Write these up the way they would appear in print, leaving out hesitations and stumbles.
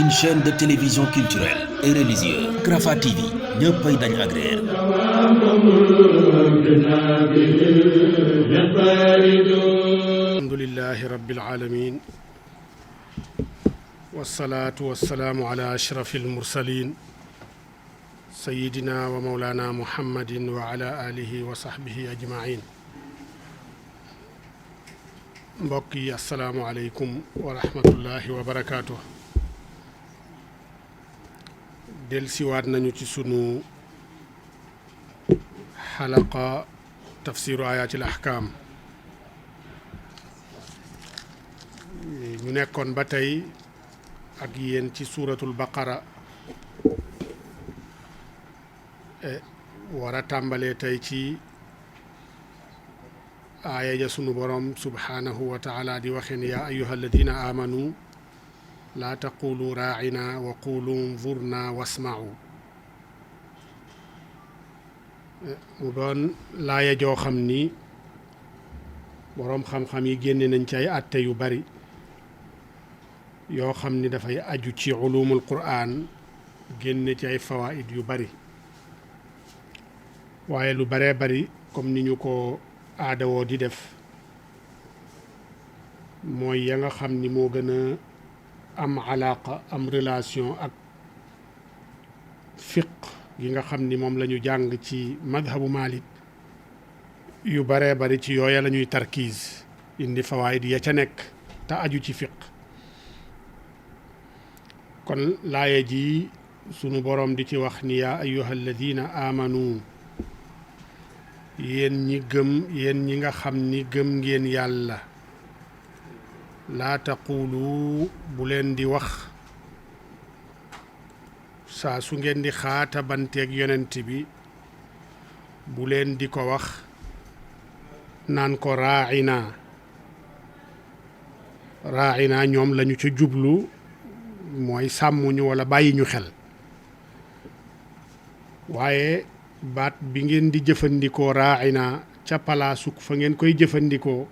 une chaîne de télévision culturelle et religieuse Rafah TV ñëppay dañ agréer. alhamdulillahi rabbil alamin wassalaatu wassalaamu ala ashrafil mursalin sayyidina wa mawlana muhammadin wa ala alihi wa sahbihi ajmain. mbokk yi assalaamu aleykum wa rahmatullahi wa barakaatu. delsiwaat nañu ci sunu xalaqa tafsiru ayatil ahkam. ñu nekkoon ba tey ak yéen ci suuratul baqara war a tàmbalee tey ci aaya ja sunu borom subhaanahu wa taala di waxeen yaa ayyuha alladina amanu laa taqulu raacina wa qulu nzurna wasmau. mu doon laaya joo xam ni boroom xam-xam yi génne nañ ci ay àtte yu bari yoo xam ni dafay aju ci ulumul quraan, génne ci ay fawaid yu bari, waaye lu baree bari comme ni ñu ko aadawoo di def mooy ya nga xam ni moo gën a am alaaqa am relation ak fiq gi nga xam ni moom la ñu jàng ci madhabu Malik. yu baree bari ci yooya la ñuy tarkiis indi fawaid ya ca nekk te aju ci fiq. kon laaya ji sunu boroom di ci wax ni yaa ayyuha alladina amanu, yéen ñi gëm, yéen ñi nga xam ni gëm ngeen yàlla, laa taqulu bu leen di wax saa su ngeen di xaata banteeg yonent bi, bu leen di ko wax naan ko raa'ina. raa'ina ñoom lañu ca jublu mooy sàmmuñu walla bàyyi ñu xel, waaye baat bi ngeen di jëfandikoo raa'ina ca palaasuk fa ngeen koy jëfandikoo,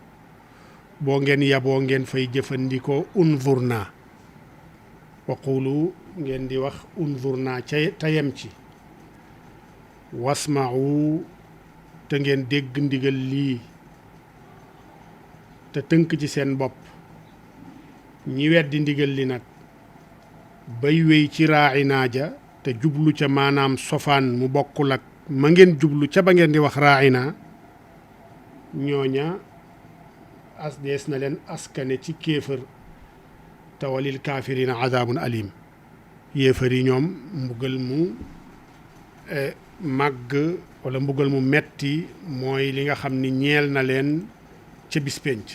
boo ngeen yaboo ngeen fay jëfandikoo unzurna. wa qulu ngeen di wax unzurna ca tayem ci, wasma'u te ngeen dégg ndigal lii te tënk ci seen bopp. ñi weddi ndigal li nag bay wéy ci raa'ina ja te jublu ca maanaam sofaan mu bokkul ak ma ngeen jublu ca ba ngeen di wax raa'ina, ñooña as dees na leen askane ci kéefër te walil kaafirina azabun alim. yéefar yi ñoom mbugal mu màgg wala mbugal mu metti mooy li nga xam ni ñeel na leen ca bis pénc.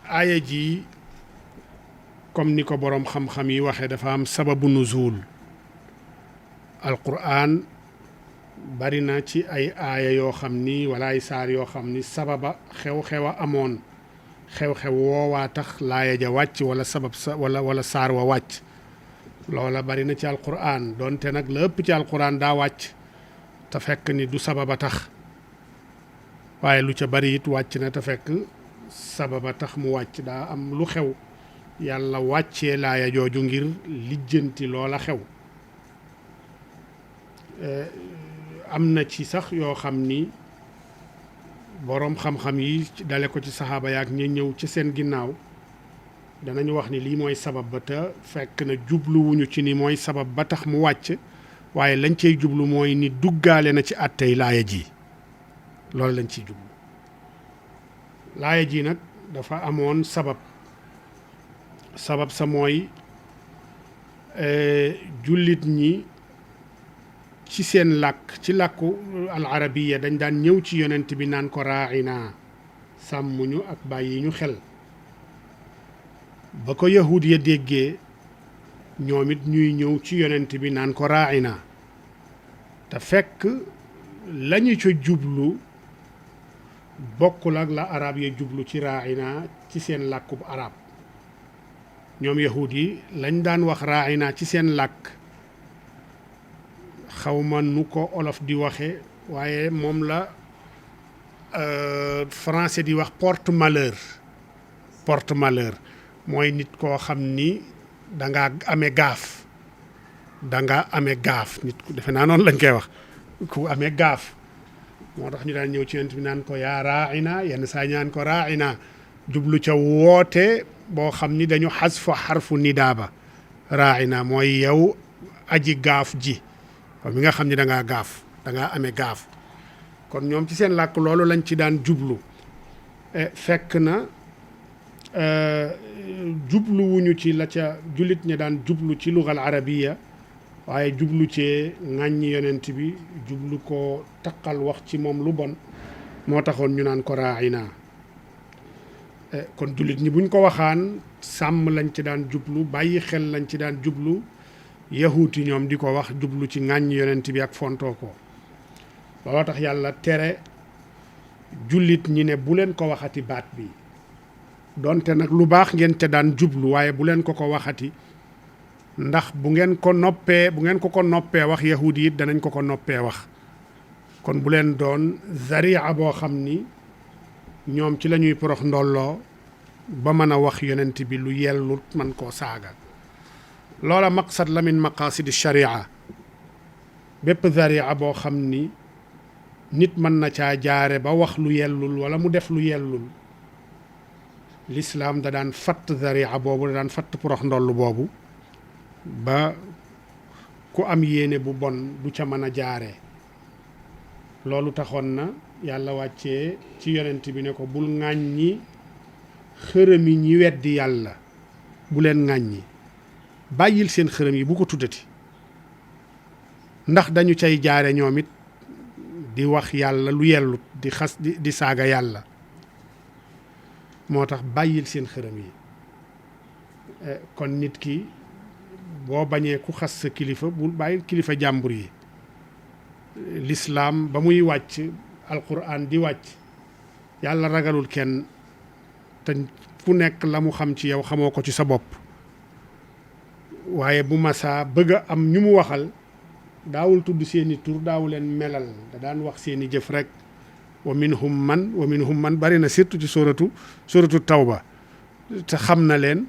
aaya ji comme ni ko boroom xam-xam yi waxee dafa am sababu nuzul. alquran bari na ci ay aaya yoo xam ni wala ay saar yoo xam ni sababa xew-xew a amoon, xew-xew woowaa tax laaya ja wàcc wala sabab sa wala saar wa wàcc. loola bari na ci alquran, doonte nag la ëpp ci alquran daa wàcc te fekk ni du sababa tax, waaye lu ca bari it wàcc na te fekk sababa tax mu wàcc. daa am lu xew yàlla wàccee laaya jooju ngir lijjanti loola xew. am na ci sax yoo xam ni boroom xam-xam yi dale ko ci saxaaba yaak ña ñëw ci seen ginnaaw danañu wax ni lii mooy sabab ba, te fekk na jubluwuñu ci ni mooy sabab ba tax mu wàcc, waaye lañ cey jublu mooy ni duggaale na ci àttey laaya ji. loolu lañ ciy jublu. laaya ji nag dafa amoon sabab sa mooy jullit ñi ci seen làkk, ci làkku al arabiya dañ daan ñëw ci yonent bi naan ko raa'ina, sàmmuñu ak bàyyi ñu xel. ba ko yahud ya déggee ñoom it ñuy ñëw ci yonent bi naan ko raa'ina, te fekk lañu ca jublu bokkul ak la arab ya jublu ci raa'ina ci seen làkkub arab. ñoom yahud yi lañ daan wax raa'ina ci seen làkk, xawma nu ko olof di waxe, waaye moom la français di wax porte-malheur. porte-malheur mooy nit koo xam ni dangaa amee gaaf dangaa amee gaaf nit ku defe naa noonu lañ koy wax ku amee gaaf moo tax ñu daan ñëw ci yonent bi naan ko yaa raa'ina yenn saa ñaan ko raa'ina jublu ca woote boo xam ni dañu xasfa xarfu nidaa ba raa'ina mooy yow aji gaaf ji mi nga xam ni dangaa gaaf dangaa amee gaaf kon ñoom ci seen làkk loolu lañ ci daan jublu fekk na jubluwuñu ci la ca jullit ña daan jublu ci lugal arabiya waaye jublu cee ŋàññi yonent bi jublu ko taqal wax ci moom lu bon moo taxoon ñu naan ko raa'ina kon jullit ñi buñ ko waxaan sàmm lañ ci daan jublu bàyyi xel lañ ci daan jublu yahuuti ñoom di ko wax jublu ci ŋàññi yonent bi ak fontoo ko looloo tax yàlla tere jullit ñi ne bu leen ko waxati baat bi donte nag lu baax ngeen te daan jublu waaye bu leen ko waxati ndax bu ngeen ko noppee wax yahuudi yi danañ ko noppee wax kon bu leen doon zaria boo xam ni ñoom ci la ñuy porox ndolloo ba mën a wax yonent bi lu yellut man koo saaga loola maqsad la min maqasidi sharia bépp zaria boo xam ni nit mën na caa jaare ba wax lu yellul wala mu def lu yellul lislaam da daan fatt zaria boobu da daan fatt porox ndoll boobu ba ku am yéene bu bon du ca mën a jaare loolu taxoon na yàlla wàccee ci yonent bi ne ko bul ŋàññi xërëm yi ñi weddi yàlla bu leen ŋàññi bàyyil seen xërëm yi bu ko tuddati ndax dañu cay jaare ñoom it di wax yàlla lu yellut di xas di saaga yàlla moo tax bàyyil seen xërëm yi kon nit ki boo bañee ku xas sa kilifa bul bàyyil kilifa jàmbur yi lislaam ba muy wàcc alquran di wàcc yàlla ragalul kenn te fu nekk la mu xam ci yow xamoo ko ci sa bopp waaye bu masaa bëgg a am ñu mu waxal daawul tudd seeni tur daawu leen melal da daan wax seeni jëf rek wa minhum man bari na surtout ci suratu tawba te xam na leen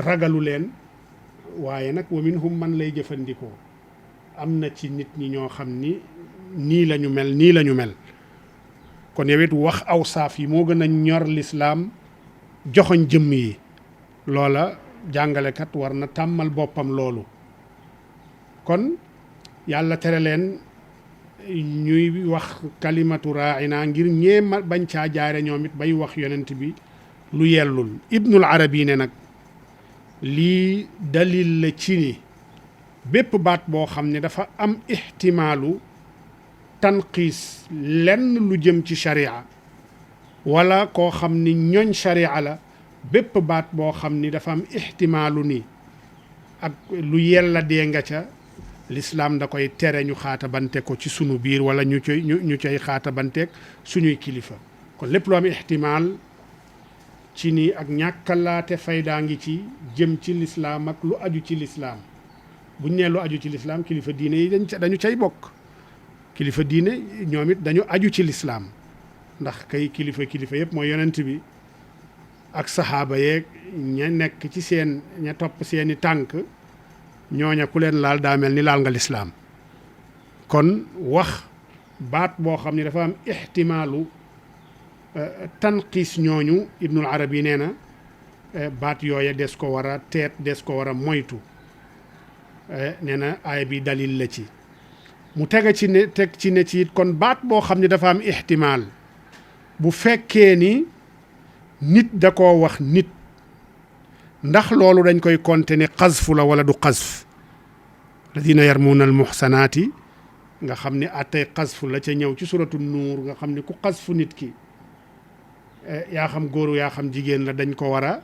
ragalu leen waaye nag wa minhum man lay jëfandikoo am na ci nit ñi ñoo xam ni nii lañu mel kon yow it wax aw saaf yi moo gën a ñor lislaam joxoñ jëmm yi loola jàngalekat war na tàmmal boppam loolu kon yàlla tere leen ñuy wax kalimatu raa'ina ngir ñeema bañ caa jaare ñoom it bay wax yonent bi lu yellul ibnul arabi ne nag lii dalil la ci ni bépp baat boo xam ne dafa am ixtimaalu tanqiis lenn lu jëm ci sharia wala koo xam ni ñoñ sharia la bépp baat boo xam ni dafa am ixtimaalu ni ak lu yella dee nga ca lislaam da koy tere ñu xaata bante ko ci sunu biir wala ñu cay xaata banteeg suñuy kilifa kon lépp lu am ixtimaal ci ni ak ñàkkalaate faydaa ngi ci jëm ci lislaam ak lu aju ci lislaam buñ nee lu aju ci lislaam kilifa diine yi dañu cay bokk kilifa diine ñoom it dañu aju ci lislaam ndax kay kilifa yëpp mooy yonent bi ak saxaaba yeeg ña nekk ci seen ña topp seeni tànk ñooña ku leen laal daa mel ni laal nga lislaam kon wax baat boo xam ne dafa am ixtimaalu tanqiis ñooñu ibnul arabi nee na baat yooya des ko war a teet des ko war a moytu nee na aaya bi dalil la ci mu teg ci ne ci it kon baat boo xam ne dafa am ixtimaal bu fekkee ni nit da koo wax nit ndax loolu dañ koy compter ne xasfu la wala du xasf ladina yarmuuna al muxsanaati nga xam ne attey xasfu la ca ñëw ci suratu nuur nga xam ne ku xasfu nit ki yaa xam góoru yaa xam jigéen la dañ ko war a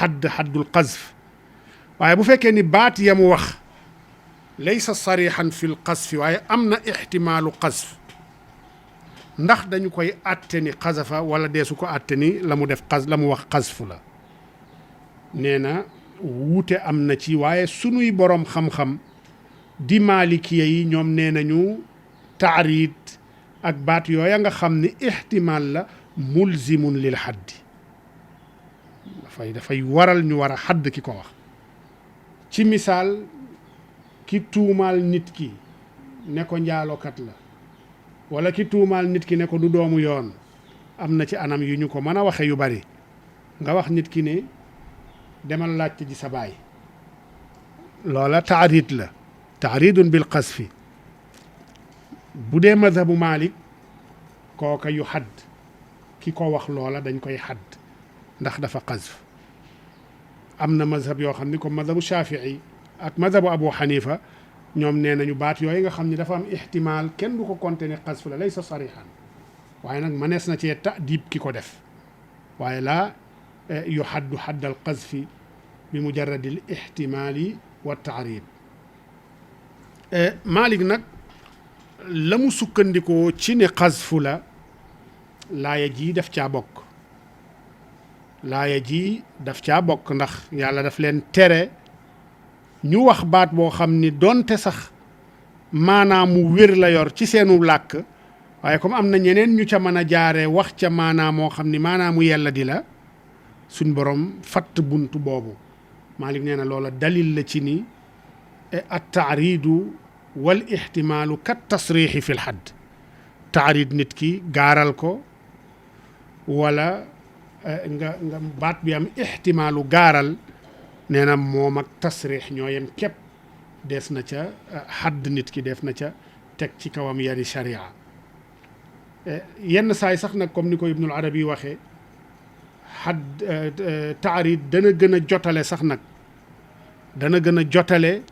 xaddul xasf waaye bu fekkee ni baat ya mu wax laysa sarixan fi l xasfi waaye am na ixtimaalu xasf ndax dañu koy atte ni xasafa wala deesu ko atte ni la mu def la mu wax xasfu la nee na wuute am na ci waaye sunuy boroom xam-xam di maalikiya yi ñoom nee nañu taarid ak baat yooya nga xam ni ixtimaal la mulzimun lil xaddi dafay waral ñu war a xadd ki ko wax. ci misaal ki tuumaal nit ki ne ko njaalokat la wala ki tuumaal nit ki ne ko du doomu yoon, am na ci anam yu ñu ko mën a waxe yu bari. nga wax nit ki ne demal laajte ji sa baay, loola taarid la, taaridun bil qasfi. bu dee madhabu Malik kooka yu xadd ki ko wax loola dañ koy xadd ndax dafa qasf. am na mazhab yoo xam ni comme mazhabu Shafii ak mazhabu Abu Hanifa ñoom nee nañu baat yooyu nga xam ni dafa am ihtimaal kenn du ko compter ne qasf la laysa sarixan, waaye nag mënees na cee ta'dib ki ko def, waaye laa yu xaddu xaddal qasfi bi mujarradil ihtimaali wa taarib. Malik nag la mu sukkandikoo ci ne qasfu la, laaya ji daf caa bokk. laaya ji daf caa bokk ndax yàlla daf leen tere ñu wax baat boo xam ni donte sax maanaam mu wér la yor ci seenu làkk, waaye comme am na ñeneen ñu ca mën a jaaree wax ca maanaam moo xam ni maanaam mu yella di la, suñ borom fatt buntu boobu. Malik nee na loola dalil la ci ni at taaridu wal ihtimaalu kat tasriixi fil xadd. taarid nit ki gaaral ko wala nga baat bi am ihtimaalu gaaral, nee na moom ak tasriix ñoo yem képp, des na ca xadd nit ki, def na ca teg ci kawam yari sharia. yenn saay sax nag comme ni ko Ibnul Arabi waxee, xadd taarid dana gën a jotale sax nag, dana gën a jotale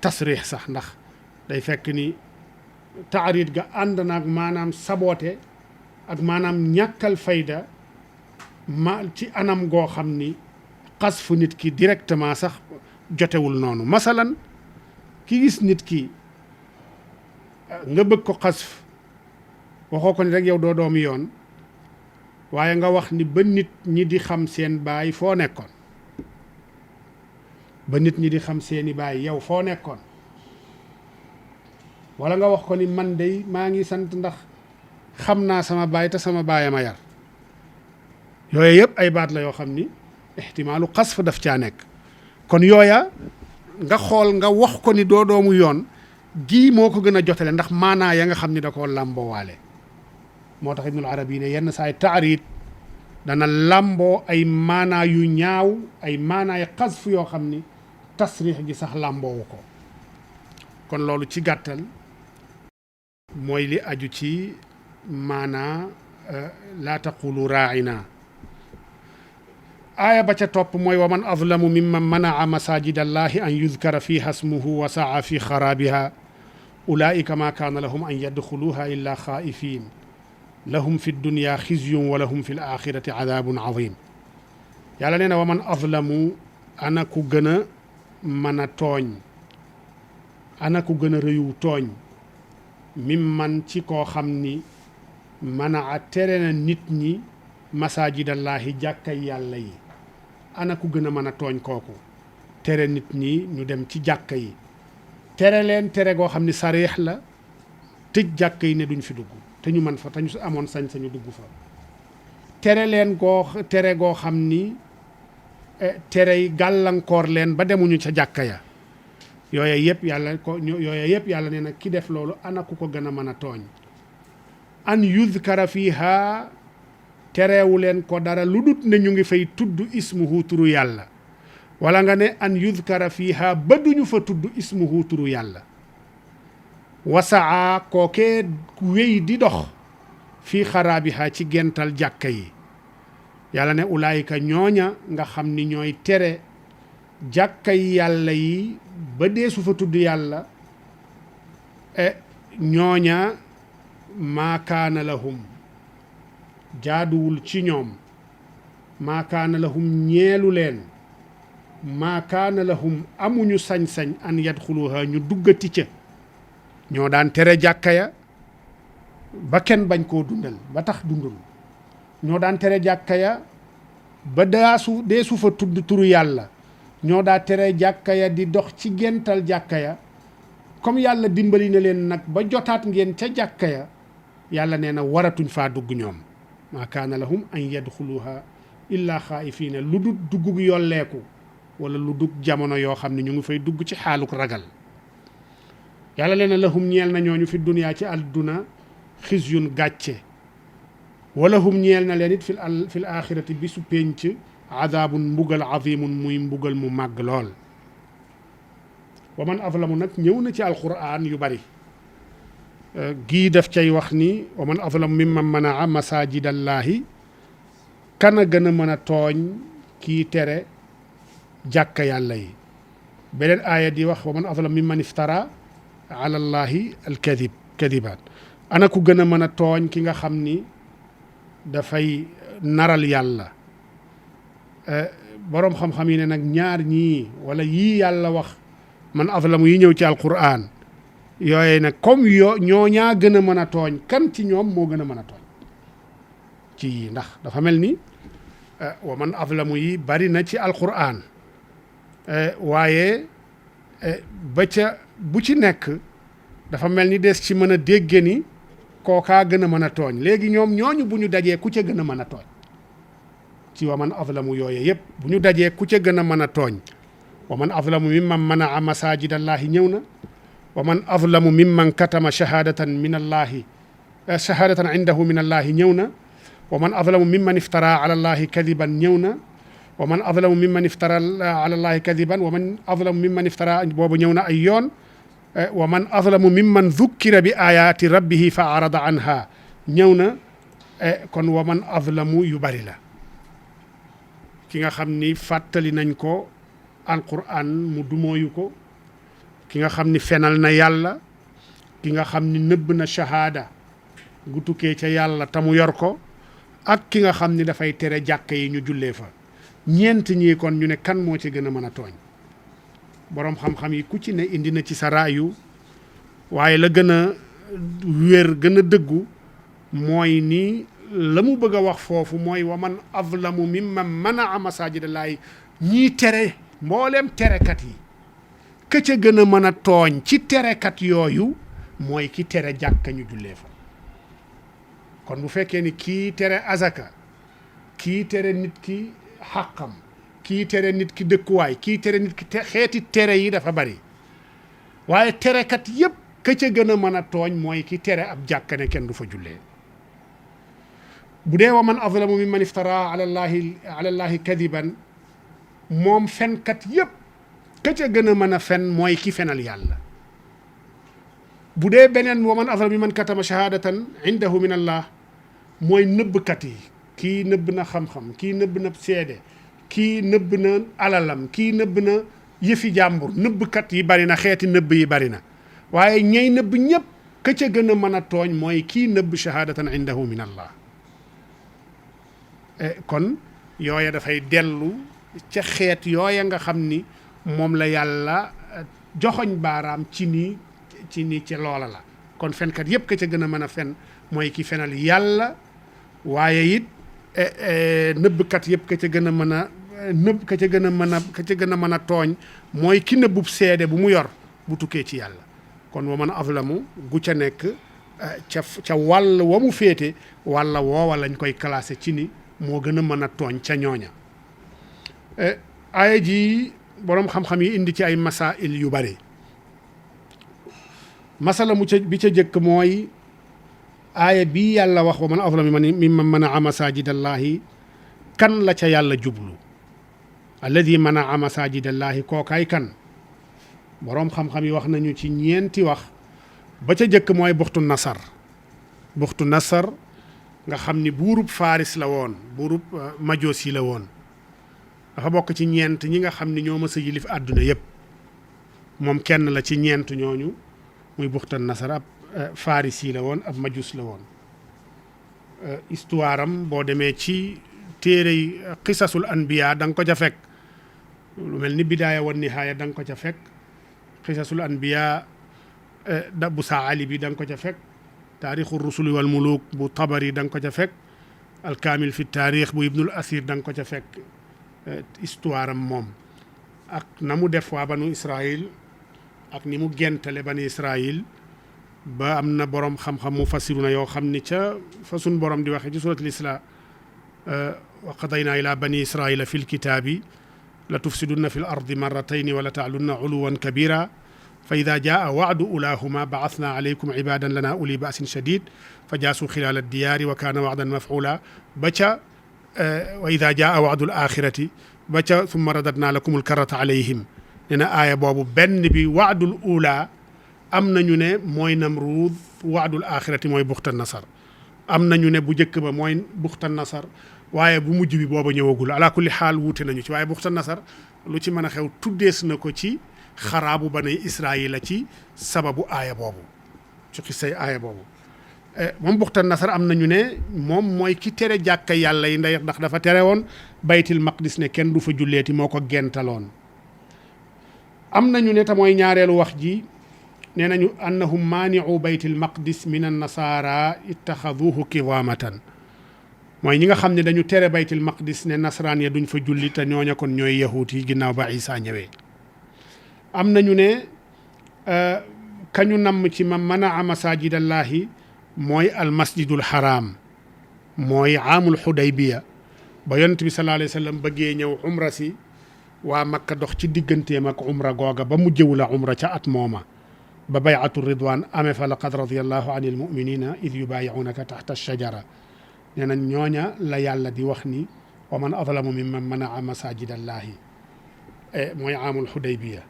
tasriix sax, ndax day fekk ni taarid ga ànd naag maanaam saboote ak maanaam ñàkkal fayda ma ci anam goo xam ni xasfu nit ki directement sax jotewul noonu. masalan ki gis nit ki nga bëgg ko xasf, waxoo ko ni rek yow doo doomi yoon, waaye nga wax ni ba nit ñi di xam seen baay foo nekkoon, ba nit ñi di xam seeni baay yow foo nekkoon, wala nga wax ko ni man dey maa ngi sant ndax xam naa sama baay te sama baay ma yar. yooyu yëpp ay baat la yoo xam ni ihtimaalu xasf daf caa nekk. kon yooya nga xool nga wax ko ni doo doomu yoon, gii moo ko gën a jotale ndax maanaa ya nga xam ni da koo làmboo waale. moo tax Ibnul Arabi ne yenn saay taarid dana làmboo ay maanaa yu ñaaw, ay maanaay xasf yoo xam ni tasriix gi sax làmboowu ko. kon loolu ci gàttal mooy li aju ci maanaa laa taqulu raa'ina. aaya ba ca topp mooy wa man azlamu mimman manaa masajida allahi an yudkara fiha smuhu wa saa fi xaraabiha ulaika ma kaana lahum an yadxuluha illa xaa'ifin lahum fi dunya xizyun wa lahum fi alaxirati adabun azim. yàlla nee na wa man azlamu, ana ku gën a mën a tooñ, ana ku gën a rëyu tooñ, mimman ci koo xam ni manaa tere na nit ñi masajidallaahi jàkkay yàlla yi. ana ku gën a mën a tooñ kooku, tere nit ñi ñu dem ci jàkka yi, tere leen tere goo xam ni sariix la, tëj jàkka yi ne duñ fi dugg te ñu man fa, te ñu amoon sañ-sañu dugg fa. tere leen tere goo xam ni tere yi gàllankoor leen ba demuñu ca jàkka ya. yooya yëpp yàlla nee na ki def loolu ana ku ko gën a mën a tooñ. an yuzkara fiha, terewu leen ko dara lu dut ne ñu ngi fay tudd ismuhu turu yàlla, wala nga ne an yuzkara fiha ba duñu fa tudd ismuhu turu yàlla. wasaa kookee wéy di dox fii xaraabiha ci gental jàkka yi. yàlla ne ulaayika ñooña nga xam ni ñooy tere jàkka yi yàlla yi ba deesu fa tudd yàlla, ñooña maa kaana lahum, jaaduwul ci ñoom, maa kaana lahum ñeelu leen, maa kaana lahum amuñu sañ-sañ an yadxuluha ñu duggati ca. ñoo daan tere jàkka ya ba kenn bañ koo dundal ba tax dundul, ñoo daan tere jàkka ya ba deesu fa tudd turu yàlla, ñoo daa tere jàkka ya di dox ci gental jàkka ya. comme yàlla dimbali na leen nag ba jotaat ngeen ca jàkka ya, yàlla nee na waratuñ faa dugg ñoom. maa kaana lahum an yadxuluha illaa xaa'ifiina lu dul duggug yolleeku wala lu dugg jamono yoo xam ne ñu ngi fay dugg ci xaaluk ragal. yàlla leen lahum ñeel na ñooñu fi duniyaa ci àdduna xisyun gàcce wala hum ñeel na leen it fil aaxirati bisu pénc adaabun mbugal azimun muy mbugal mu màgg lool. wa man azlamu nag ñëw na ci alquran yu bari gii daf cay wax ni wa man azlamu mimman manaa masajidallaahi kan a gën a mën a tooñ kii tere jàkka yàlla yi. beneen aaya di wax wa man azlamu mimman iftara ala llaahi kadiban ana ku gën a mën a tooñ ki nga xam ni dafay naral yàlla. boroom xam-xam yi ne nag ñaar ñii wala yii yàlla wax man azlamu yi ñëw ci alquran yooye nag comme ñoo ñaa gën a mën a tooñ kan ci ñoom moo gën a mën a tooñ ci yii ndax dafa mel ni wa man azlamu yi bari na ci alquran waaye ba ca bu ci nekk dafa mel ni des ci mën a dégge ni kookaa gën a mën a tooñ léegi ñoom ñooñu bu ñu dajee ku ca gën a mën a tooñ ci wa man azlamu yooye yëpp bu ñu dajee ku ca gën a mën a tooñ wa man azlamu mimman manaa masajidallaahi ñëw na wa man azlamu mimman katama shahadatan min allaahi shahadatan indahu min allaahi ñëw na wa man azlamu mimman iftara ala allaahi kadiban ñëw na wa man azlamu mimman iftara ala allaahi kadiban wa man azlamu mimman iftara boobu ñëw na ay yoon wa man azlamu mimman dhukkira bi ayaati rabbihi fa arada anha ñëw na kon wa man azlamu yu bari la. ki nga xam ni fàttali nañ ko alquran mu dumooyu ko, ki nga xam ni fenal na yàlla, ki nga xam ni nëbb na shahada gu tukkee ca yàlla ta mu yor ko, ak ki nga xam ni dafay tere jàkka yi ñu jullee fa. ñeent ñii kon ñu ne kan moo ci gën a mën a tooñ. boroom xam-xam yi ku ci ne indi na ci sa raayu, waaye la gën a wér gën a dëggu mooy ni la mu bëgg a wax foofu mooy wa man azlamu mimman manaa masajidallaahi, ñii tere mbooleem terekat yi, ka ca gën a mën a tooñ ci terekat yooyu mooy ki tere jàkka ñu jullee fa. kon bu fekkee ni kii tere azaka, kii tere nit ki xàqam, kii tere nit ki dëkkuwaay, kii tere nit ki xeeti tere yi dafa bari, waaye terekat yépp ka ca gën a mën a tooñ mooy ki tere ab jàkka ne kenn du fa jullee. bu dee wa man azlamu mimman iftara ala llaahi kadiban, moom fenkat yépp ka ca gën a mën a fen mooy ki fenal yàlla. bu dee beneen wa man azlamu mimman katama shahadatan indahu min allah, mooy nëbbkat yi, kii nëbb na xam-xam, kii nëbb na seede, kii nëbb na alalam, kii nëbb na yëfi jàmbur. nëbbkat yi bari na, xeeti nëbb yi bari na, waaye ñey nëbb ñépp ka ca gën a mën a tooñ mooy kii nëbb shahadatan indahu min allah. kon yooya dafay dellu ca xeet yooya nga xam ni moom la yàlla joxoñ baaraam ci nii ca loola la. kon fenkat yépp ka ca gën a mën a fen mooy ki fenal yàlla, waaye it nëbbkat yépp ka ca gën a mën a nëbb ka ca gën a mën a ka ca gën a mën a tooñ mooy ki nëbbub seede bu mu yor bu tukkee ci yàlla. kon wa man azlamu gu ca nekk ca wàll wa mu féete walla woowa lañ koy classé ci ni moo gën a mën a tooñ ca ñooña. aaya ji boroom xam-xam yi indi ci ay masail yu bari. masala bi ca jëkk mooy aaya bii yàlla wax wa man azlamu mimman manaa masajidallaahi, kan la ca yàlla jublu. alladi manaa masajidallaahi, kookaay kan. boroom xam-xam yi wax nañu ci ñeenti wax. ba ca jëkk mooy buxtu nasar. buxtu nasar nga xam ni buurub Faris la woon, buurub Majoosi yi la woon. dafa bokk ci ñeent ñi nga xam ni ñoo mës a yilif àdduna yépp. moom kenn la ci ñeent ñooñu, muy buxtu nasar ab Faris yi la woon, ab Majuus la woon. histoire am boo demee ci téere yi xisasul anbiya da nga ko ca fekk. lu mel ni bidaaya wan nihaaya da nga ko ca fekk. xisasul anbiya da bu saali bi da nga ko ca fekk. taarixu rusuli wal muluk bu tabari da nga ko ca fekk. alkaamil fi taarix bu ibnul asir da nga ko ca fekk. histoire am moom ak na mu def waa banu Israël ak ni mu gentale bani Israël ba am na borom xam-xam mu fassiruna yoo xam ni ca fa sun borom di waxee ci suratul Isra wa qadaynaa ila bani israila fi lkitaabi la tufsidunna fi l ardi marratayni wala taalunna uluwan kabira fa ida jaa waadu ulaahuma baasna alaykum ibadan lana uli baasin shadid fa jaasuu xilaal addiyaari wa kaana waadan mafula ba ca wa ida jaa waadu l axirati ba ca summa radadna lakum lkarata alayhim nee na aaya boobu benn bi waadul ula am nañu ne mooy Namruud waadul axirati mooy buxta nasar am nañu ne bu njëkk ba mooy buxta nasar waaye bu mujj bi booba ñëwagul ala kulli xaal wuute nañu ci waaye buxta nasar lu ci mën a xew tuddees na ko ci xaraabu bani Israayil la ci sababu aaya boobu ci xisay aaya boobu moom buxta nasar am nañu ne moom mooy ki tere jàkka yàlla yi ndax dafa tere woon baytil maqdis ne kenn du fa julleeti moo ko gentaloon am nañu ne te mooy ñaareelu wax ji nee nañu annahum maaniu baytil maqdis min an nasaara ittaxaduhu kidaamatan mooy ñi nga xam ne dañu tere baytil maqdis ne nasaraan ya duñ fa julli te ñooña kon ñooy yahuut yi ginnaaw ba Isaa ñëwee am nañu ne kañu namm ci ma manaa masajidallaahi mooy al masjidul haram mooy aamul xudaybiya ba yonent bi sallallahu alayhi wa sallam bëggee ñëw umra si waa Makka dox ci digganteem ak umra googa ba mu jëwu la umra ca at mooma ba bayatu ridwan amee fa laqad radiyallahu anil muminina id yubayi'unaka taxta shajara nee na ñooña la yàlla di wax ni wa man adlamu mimman manaa masajidallaahi mooy aamul xudaybiya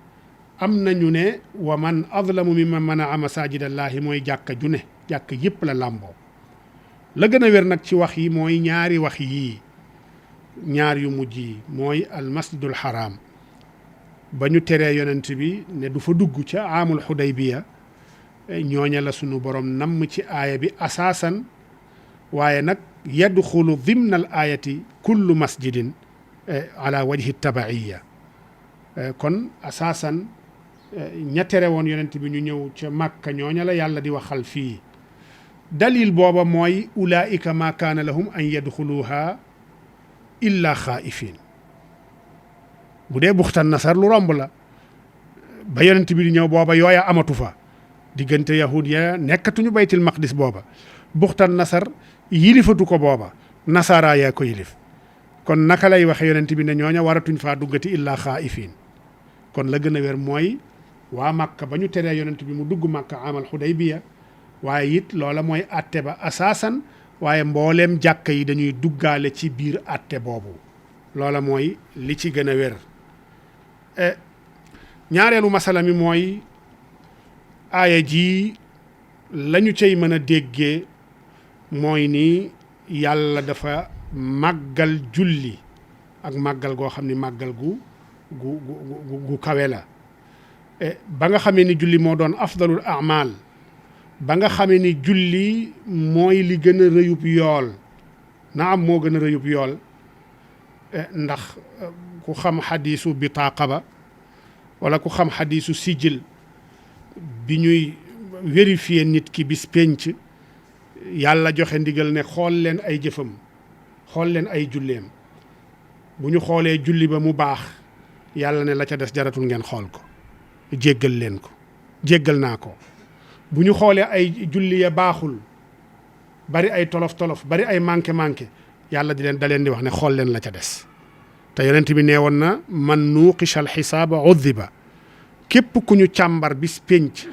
am nañu ne wa man adlamu mimman manaa masajidallaahi mooy jàkka ju ne jàkka yëpp la làmboo la gën a wér nag ci wax yi mooy ñaari wax yii ñaar yu mujj yi mooy al masjidul haram ba ñu teree yonent bi ne du fa dugg ca aamul xudaybiya ñooña la sunu borom namm ci aaya bi asaasan waaye nag yadxulu dimna al aayati kullu masjidin ala wajhi tabaiya kon asaasan ña tere woon yonent bi ñu ñëw ca Makka ñooña la yàlla di waxal fii dalil booba mooy ulaika ma kaana lahum an yadxuluha illa xaaifin bu dee buxtan nasar lu romb la ba yonent bi di ñëw booba yooya amatu fa diggante yahud ya nekkatuñu baytil maqdis booba buxtan nasar yilifatu ko booba nasara yaa ko yilif kon naka lay waxe yonent bi ne ñooña waratuñ faa duggati illa xaaifin kon la gën a wér mooy waa Makka ba ñu teree yonent bi mu dugg Makka amal xudaybiya waaye it loola mooy atte ba asaasan waaye mbooleem jàkka yi dañuy duggaale ci biir atte boobu loola mooy li ci gën a wér ñaareelu masala mi mooy aaya ji lañu cay mën a déggee mooy ni yàlla dafa màggal julli ak màggal goo xam ni màggal gu kawe la ba nga xamee ni julli moo doon afdalul amal ba nga xamee ni julli mooy li gën a rëyub yool naam moo gën a rëyub yool ndax ku xam xadiisu bitaaqa ba wala ku xam xadiisu sijil bi ñuy vérifier nit ki bis penc yàlla joxe ndigal ne xool leen ay jëfam xool leen ay julleem bu ñu xoolee julli ba mu baax yàlla ne la ca des jaratul ngeen xool ko jéggal leen ko jéggal naa ko bu ñu xoolee ay julli ya baaxul bari ay tolof-tolof bari ay manqué yàlla da leen di wax ne xool leen la ca des te yonent bi nee woon na man nuuqisha al xisaaba uddiba képp ku ñu càmbar bis pénc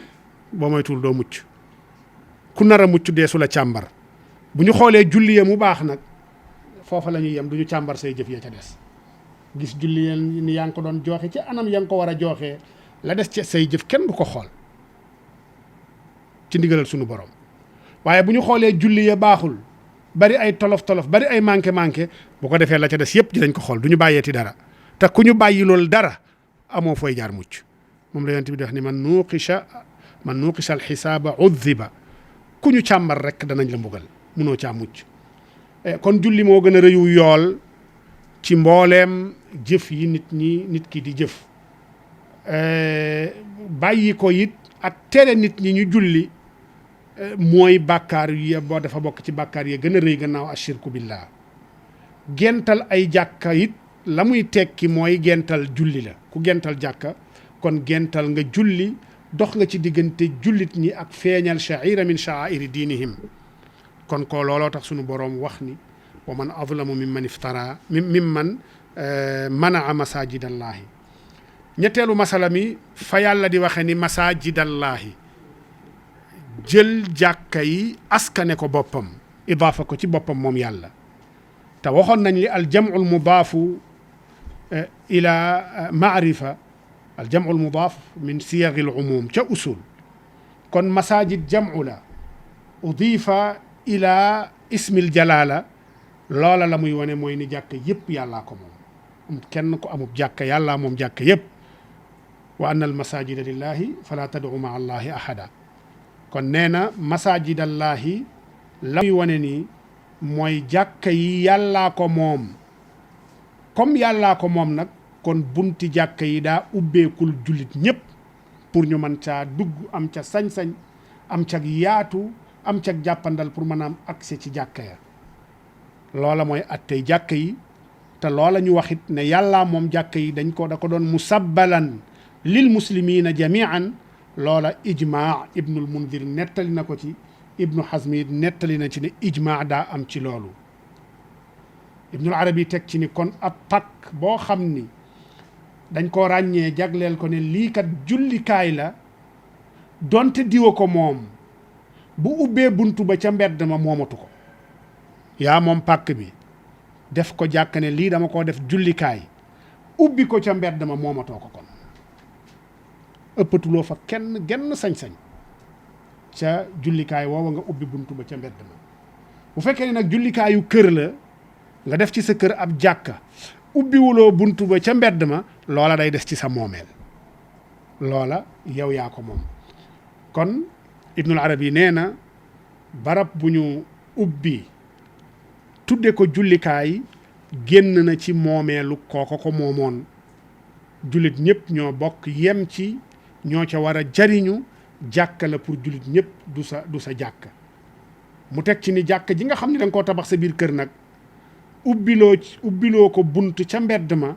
boo moytul doo mucc ku nar a mucc deesu la càmbar bu ñu xoolee julli ya mu baax nag foofa la ñuy yem du ñu càmbar say jëf ya ca des gis julli ya ni yaa ngi ko doon jooxe ci anam ya nga ko war a jooxee la des ci say jëf kenn du ko xool ci ndigalal sunu borom waaye bu ñu xoolee julli ya baaxul bari ay tolof-tolof bari ay manqué bu ko defee la ca des yëpp dinañ ko xool du ñu bàyyeeti dara te ku ñu bàyyi loolu dara amoo fooy jaar mucc moom la yonent bi di wax ni man nuuqisha al xisaaba uddiba ku ñu càmbar rek danañ la mbugal munoo caa mucc kon julli moo gën a rëyu yool ci mbooleem jëf yi nit ki di jëf bàyyi ko it ak tere nit ñi ñu julli mooy bàkkaar yi boo dafa bokk ci bàkkaar yi gën a rëy gannaaw ashirku billah gental ay jàkka it la muy tekki mooy gental julli la ku gental jàkka kon gental nga julli dox nga ci diggante jullit ñi ak feeñal sha'ira min sha'airi diinihim kon ko looloo tax sunu boroom wax ni wa man azlamu mimman iftara mimman manaa masajidallaahi. ñetteelu masala mi fa yàlla di waxe ni masajidallaahi jël jàkka yi askane ko boppam idaafa ko ci boppam moom yàlla te waxoon nañ li aljamu almudaafu ila maarifa aljamu almudaaf min siyagi alumum ca usul kon masajid jamu la udifa ila ismi aljalala loola la muy wane mooy ni jàkka yëpp yàllaa ko moom kenn ko amub jàkka yàllaa moom jàkka yëpp wa anna almasajida lillahi fala tad'u maa allahi ahada kon nee na masajidallaahi la muy wane ni mooy jàkka yi yàllaa ko moom comme yàllaa ko moom nag kon bunti jàkka yi daa ubbeekul jullit ñëpp pour ñu mën caa dugg am ca sañ-sañ am ca yaatu am ca jàppandal pour mën a am accès ci jàkka ya loola mooy attey jàkka yi te loola ñu waxit ne yàllaa moom jàkka yi da ko doon musabbalan lil muslimina jamian loola ijmaa ibnul mundir nettali na ko ci ibnu hazmi nettali na ci ne ijmaa daa am ci loolu ibnul arabi teg ci ni kon ab pakk boo xam ni dañ ko ràññee jagleel ko ne lii kat jullikaay la donte diwa ko moom bu ubbee buntu ba ca mbedd ma moomatu ko yaa moom pàkk bi def ko jàkk ne lii dama koo def jullikaay ubbi ko ca mbedd ma moomatoo ko kon ëppatuloo fa kenn genn sañ-sañ ca jullikaay woowa nga ubbi buntu ba ca mbedd ma bu fekkee ne nag jullikaayu kër la nga def ci sa kër ab jàkka ubbiwuloo buntu ba ca mbedd ma loola day des ci sa moomeel loola yow yaa ko moom kon ibnul arabi nee na barab bu ñu ubbi tudde ko jullikaay génn na ci moomeelu kooko ko moomoon jullit ñëpp ñoo bokk yem ci ñoo ca war a jariñu jàkka la pour jullit ñëpp du sa jàkka mu teg ci ni jàkka ji nga xam ne da nga koo tabax sa biir kër nag ubbiloo ko bunt ca mbedd ma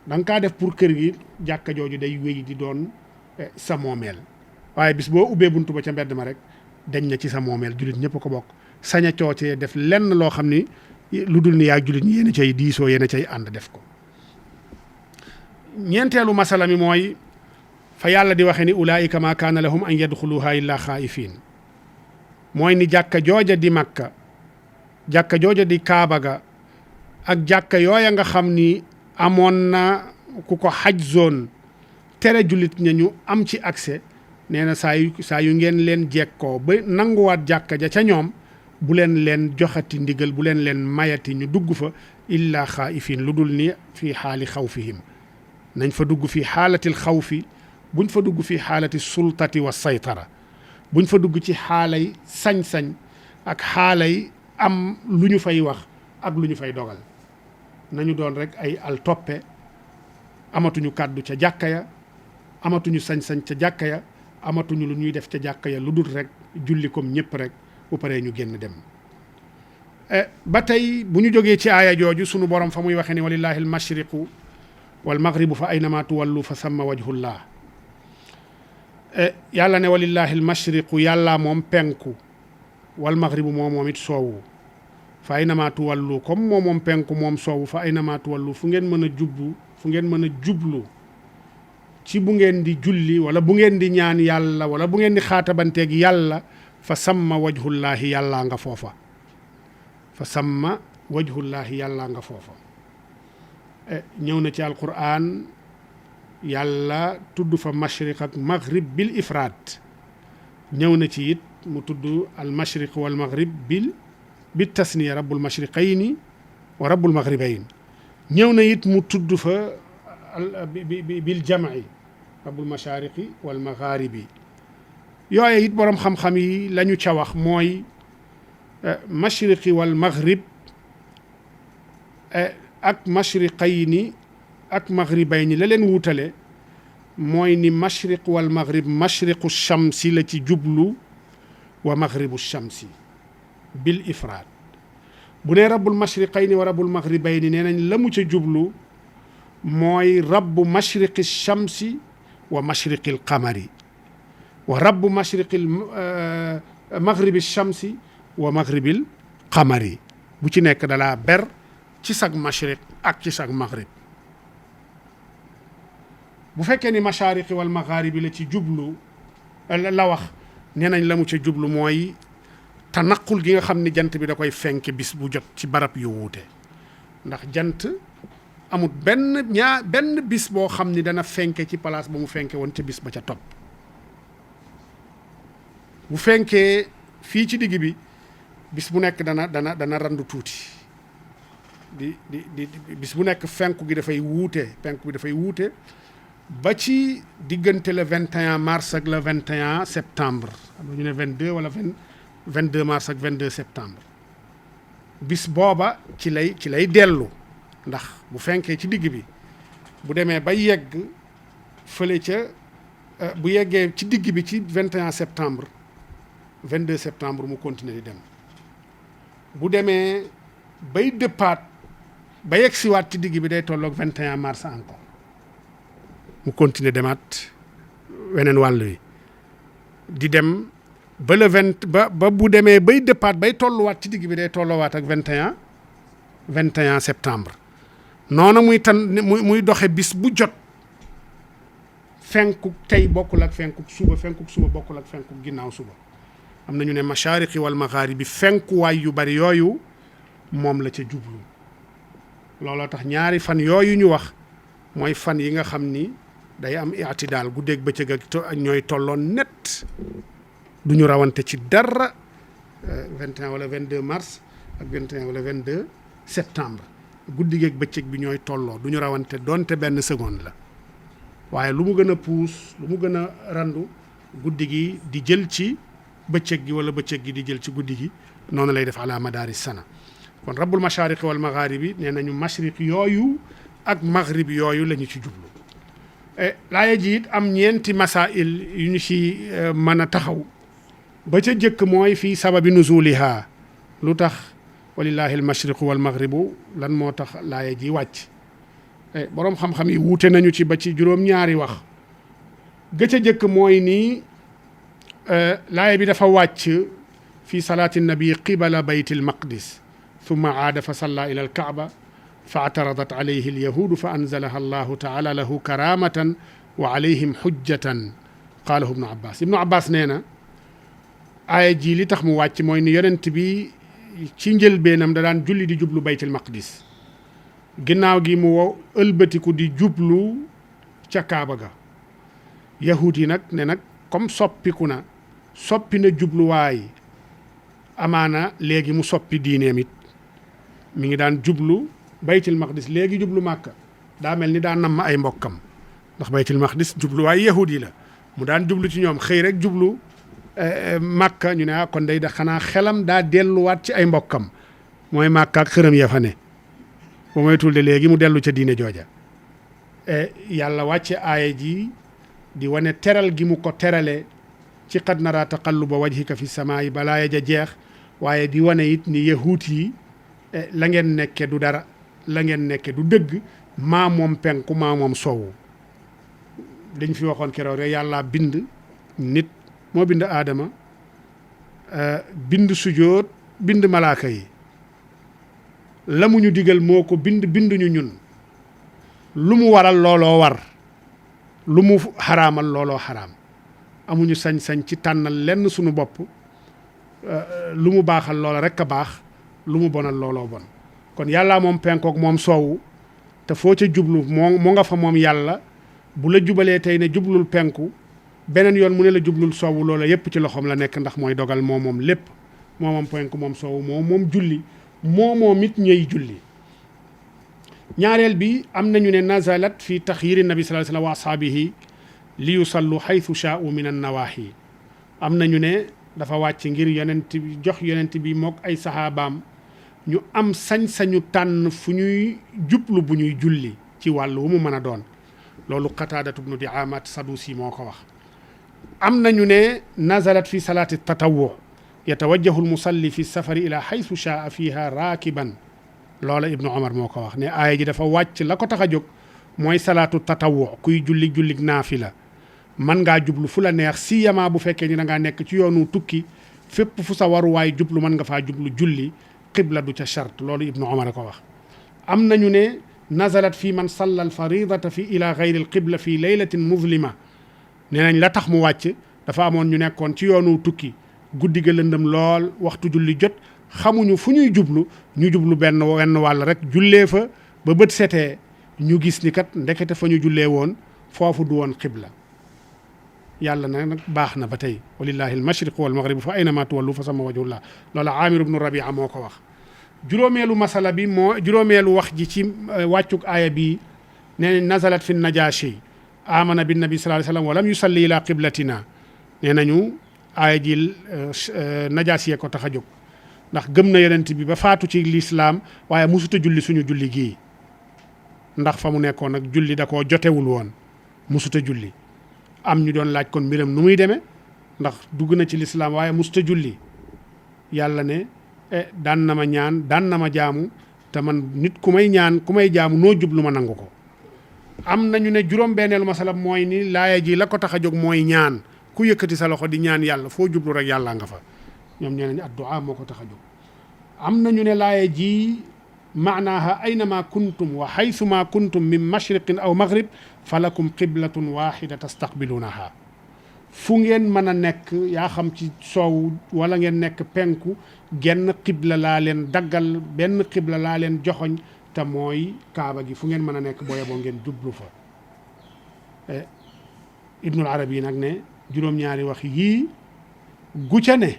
da nga kaa def pour kër gi jàkka jooju day wéy di doon sa moomeel waaye bis boo ubbee buntu ba ca mbedd ma rek dañ na ci sa moomeel jullit ñëpp ko bokk sañ a coocee def lenn loo xam ni lu dul ni yaa jullit ñi yéen a cay diisoo yéen a cay ànd def ko ñeenteelu masala mi mooy fa yàlla di waxe ni ulaayika ma kaana lahum an yadxuluha illa xaa'ifiin mooy ni jàkka jooja di makka jàkka jooja di kaaba ga ak jàkka yooya nga xam ni amoon na ku ko xaj zone tere jullit ña ñu am ci accès nee na saa yu ngeen leen jekkoo ba nanguwaat jàkka ja ca ñoom bu leen joxati ndigal bu leen mayati ñu dugg fa illa xaa'ifiin lu dul ni fii xaali xawfihim nañ fa dugg fii xaalatil xawfi buñ fa dugg fii xaalati sultati wa saytara buñ fa dugg ci xaalay sañ-sañ ak xaalay am lu ñu fay wax ak lu ñu fay dogal nañu doon rek ay al toppe amatuñu kàddu ca jàkka ya amatuñu sañ-sañ ca jàkka ya amatuñu lu ñuy def ca jàkka ya lu dul rek julli comme ñëpp rek bu paree ñu génn dem ba tey bu ñu jógee ci aaya jooju sunu borom fa muy waxee ni walillahi al mashriqu wal maghribu fa aynama tuwallu fa samma wajhullah yàlla ne walillahi al mashriqu yàlla moom penku wal maghribu moom it soowu fa aynama tuwallu comme moom penku moom soowu fa aynama tuwallu fu ngeen mën a jublu ci bu ngeen di julli wala bu ngeen di ñaan yàlla wala bu ngeen di xaatabanteeg yàlla fa samma wajhullahi yàllaa nga foofa fa samma wajhullahi yàllaa nga foofa ñëw na ci alquran yàlla tudd fa mashriq ak maghrib bil ifraad ñëw na ci it mu tudd al mashriq wal maghrib bil tasniya rabbul mashriqayni wa rabbul maghribayn ñëw na it mu tudd fa bil jam'i rabbul mashariqi wal magharibi yooye it boroom xam-xam yi la ñu ca wax mooy mashriqi wal maghrib ak mashriqayni ak maghribayni la leen wutale mooy ni mashriq wal maghrib mashriqu shamsi la ci jublu wa maghribu shamsi bil ifraad bu nee rabbul mashriqayni wa rabbul maghribayni nee nañ la mu ca jublu mooy rabbu mashriqi shamsi wa mashriqi al qamari wa rabbu mashriqi maghribi shamsi wa maghribil qamari bu ci nekk dalaa ber ci sag mashriq ak ci sag maghrib bu fekkee ni mashaariqi wal magharibi la ci jublu la wax nee nañ la mu ca jublu mooy tanaqul gi nga xam ni jant bi da koy fenk bis bu jot ci barab yu wuute ndax jant amut benn bis boo xam ni dana fenke ci place ba mu fenke woon ca bis ba ca topp bu fenkee fii ci digg bi bis bu nekk dana randu tuuti di bis bu nekk fenku gi dafay wuute penku bi dafay wuute ba ci diggante le 21 mars ak le 21 septembre am na ñu ne 22 wala 22 mars ak 22 septembre bis booba ci lay dellu ndax bu fenkee ci digg bi bu demee ba yegg fële ca bu yeggee ci digg bi ci 21 septembre 22 septembre mu continuer di dem bu demee bay dëppaat ba yegg siwaat ci digg bi day tolloog 21 mars encore mu continuer demaat weneen wàll wi di dem ba le 20 ba bu demee bay dëppaat bay tolluwaat ci digg bi day tolloowaat ak 21 septembre noonu muy doxe bis bu jot fenku tey bokkul ak fenku suba bokkul ak fenku ginnaaw suba am nañu ne mashaariqi wal magharibi fenkuwaay yu bari yooyu moom la ca jublu looloo tax ñaari fan yooyu ñu wax mooy fan yi nga xam ni day am i'tidaal guddeeg bëccëg ak ñooy tolloon net du ñu rawante ci dara 21 wala 22 mars ak 21 wala 22 septembre guddi geeg bëccëg bi ñooy tolloo du ñu rawante donte benn seconde la waaye lu mu gën a puus lu mu gën a randu guddi gi di jël ci bëccëg gi wala bëccëg gi di jël ci guddi gi noonu lay def ala madaari sana kon rabbul mashariqi wal magharibi nee nañu mashriq yooyu ak maghrib yooyu la ñu ci jublu laaya ji it am ñeenti masail yu ñu ci mën a taxaw ba ca jëkk mooy fii sababi nuzuliha lu tax walillahi al mashriqu wal maghribu lan moo tax laaya ji wàcc boroom xam-xam yi wuute nañu ci ba ci juróom-ñaari wax ga ca jëkk mooy nii laaya bi dafa wàcc fi salaati nabi qibala bayt al maqdis thumma aada fa salla ila al kaaba fa ataradat alayhi al yahudu fa anzalaha allahu taala lahu karamatan wa alayhim hujjatan qaalahu ibnu abbas nee na aaya ji li tax mu wàcc mooy ni yonent bi ci njëlbeenam da daan julli di jublu baytul maqdis ginnaaw gi mu ëlbatiku di jublu ca kaaba ga yahud yi nag ne nag comme soppi na jubluwaay amaana léegi mu soppi diineem it mi ngi daan jublu baytul maqdis léegi jublu màkka daa mel ni daan namm ay mbokkam ndax baytul maqdis jubluwaay yahud yi la mu daan jublu ci ñoom xëy rek jublu màkka ñu ne kon day da xanaa xelam daa delluwaat ci ay mbokkam mooy màkka ak xërëm ya fa ne ba moytul de léegi mu dellu ca diine jooja yàlla wàcce aaya ji di wane teral gi mu ko terale ci qad nara taqalluba wajhika fi samaa'i balaaya ja jeex waaye di wane it ni yahuut yi la ngeen nekke du dara la ngeen nekke du dëgg maa moom penku maa moom soowu dañ fi waxoon keroog rek yàlla bind nit moo bind aadama bind sujjóot bind malaaka yi la mu ñu digal moo ko binduñu ñun lu mu waral looloo war lu mu xaraamal looloo xaraam amuñu sañ-sañ ci tànnal lenn suñu bopp lu mu baaxal loola rek a baax lu mu bonal looloo bon kon yàlla moom penkook moom soowu te foo ca jublu moo nga fa moom yàlla bu la jubalee tey ne jublul penku beneen yoon mu ne la jublul soowu loola yépp ci loxoom la nekk ndax mooy dogal moom lépp moom penku moom soowu moom julli moom it ñëy julli ñaareel bi am nañu ne nazalat fi taxyiri nabi sallallahu alayhi wa ashaabihi li yusallu xaytu shaa'u min an-nawaahi am nañu ne dafa wàcc ngir jox yonent bi mook ay saxaabaam ñu am sañ-sañu tànn fu ñuy jublu bu ñuy julli ci wàllu wu mu mën a doon loolu qataadatu bnu di'aamat sadusi moo ko wax am nañu ne nazalat fi salaati tatawwu yatawajjahu almusalli fi safari ila xaytu shaa fiha raakiban loola ibnu omar moo ko wax ne aaya ji dafa wàcc la ko tax a jóg mooy salaatu tatawwu kuy jullig naafila man ngaa jublu fu la neex siyama bu fekkee ni da ngaa nekk ci yoonu tukki fépp fu sa waruwaay jublu mën nga faa jublu julli qibla du ca charte loolu ibnu omar a ko wax am nañu ne nazalat fi man salla al faridata fi ila gayri al qibla fi laylatin muzlima nee nañ la tax mu wàcc dafa amoon ñu nekkoon ci yoonu tukki guddi ga lëndëm lool waxtu julli jot xamuñu fu ñuy jublu ñu jublu wenn wàll rek jullee fa ba bët setee ñu gis ni kat ndekete fa ñu jullee woon foofu du woon qibla yàlla nag baax na ba tey walillahi almashriqu walmaghribu fa aynama tuwallu fa sama wajhullah loola amir ibnu rabia moo ko wax juróomeelu masala bi juróomeelu wax ji ci wàccuk aaya bi nee nazalat fi najashi amana bin nabi sallallahu alayhi wasallam wa lam yusalli ila qiblatina nee nañu aaya ji najaasi ko tax a jóg ndax gëm na yonent bi ba faatu ci lislaam waaye musuta julli suñu julli gii ndax fa mu nekkoon nag julli da koo jotewul woon musuta julli am ñu doon laaj kon mbiram nu muy demee ndax dugg na ci lislaam waaye musuta julli yàlla ne daan na ma ñaan daan na ma jaamu te man nit ku may ñaan ku may jaamu noo jublu ma nangu ko am nañu ne juróom-benneelu masala mooy ni laaya ji la ko tax a jóg mooy ñaan ku yëkkati sa loxo di ñaan yàlla foo jublu rek yàlla nga fa ñoom nee nañu addu'a moo ko tax a jóg am nañu ne laaya ji maanaaha aynama kuntum wa haythuma kuntum min mashriqin aw maghrib falakum qiblatun wahida tastaqbilunaha fu ngeen mën a nekk yaa xam ci soow wala ngeen nekk penku genn qibla laa leen daggal benn qibla laa leen joxoñ te mooy kaaba gi fu ngeen mën a nekk booye boo ngeen jublu fa ibnul arabi nag ne juróom-ñaari wax yii gu ca ne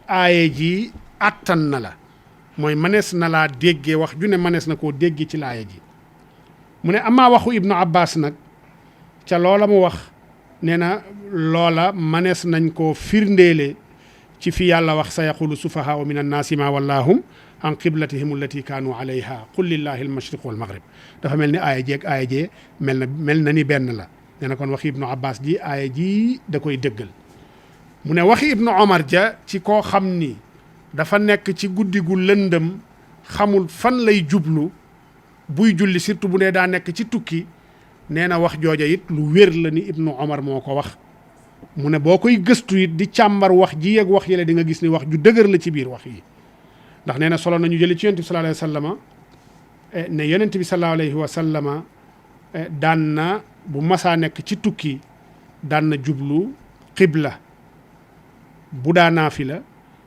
aaye ji attan na la mooy manees na laa déggee wax ju ne manees na koo déggee ci laaya ji mu ne amaa waxu ibnu abbas nag ca loola mu wax nee na loola manees nañ koo firndeele ci fi yàlla wax sa yaqulu sufahaau min annaasi ma wallaahum an qiblatihim allati kaanu alayha qul lillahi almashriq walmaghrib dafa mel ni aaya jeeg aaya jee mel na ni benn la nee na kon waxi ibnu abbas ji aaya ji da koy dëggal mu ne waxi ibnu omar ja ci koo xam ni dafa nekk ci guddi gu lëndëm xamul fan lay jublu buy julli surtout bu ne daa nekk ci tukki nee na wax jooja it lu wér la ni ibnu omar moo ko wax mu ne boo koy gëstu it di càmbar wax ji ak wax yële di nga gis ni wax ju dëgër la ci biir wax yi ndax nee na solo nañu jëli ci yonent bi sallallahu alayhi wa sallama ne yonent bi sallallahu alayhi wa sallama daan na bu masaa nekk ci tukki daan na jublu xibla bu daa naafila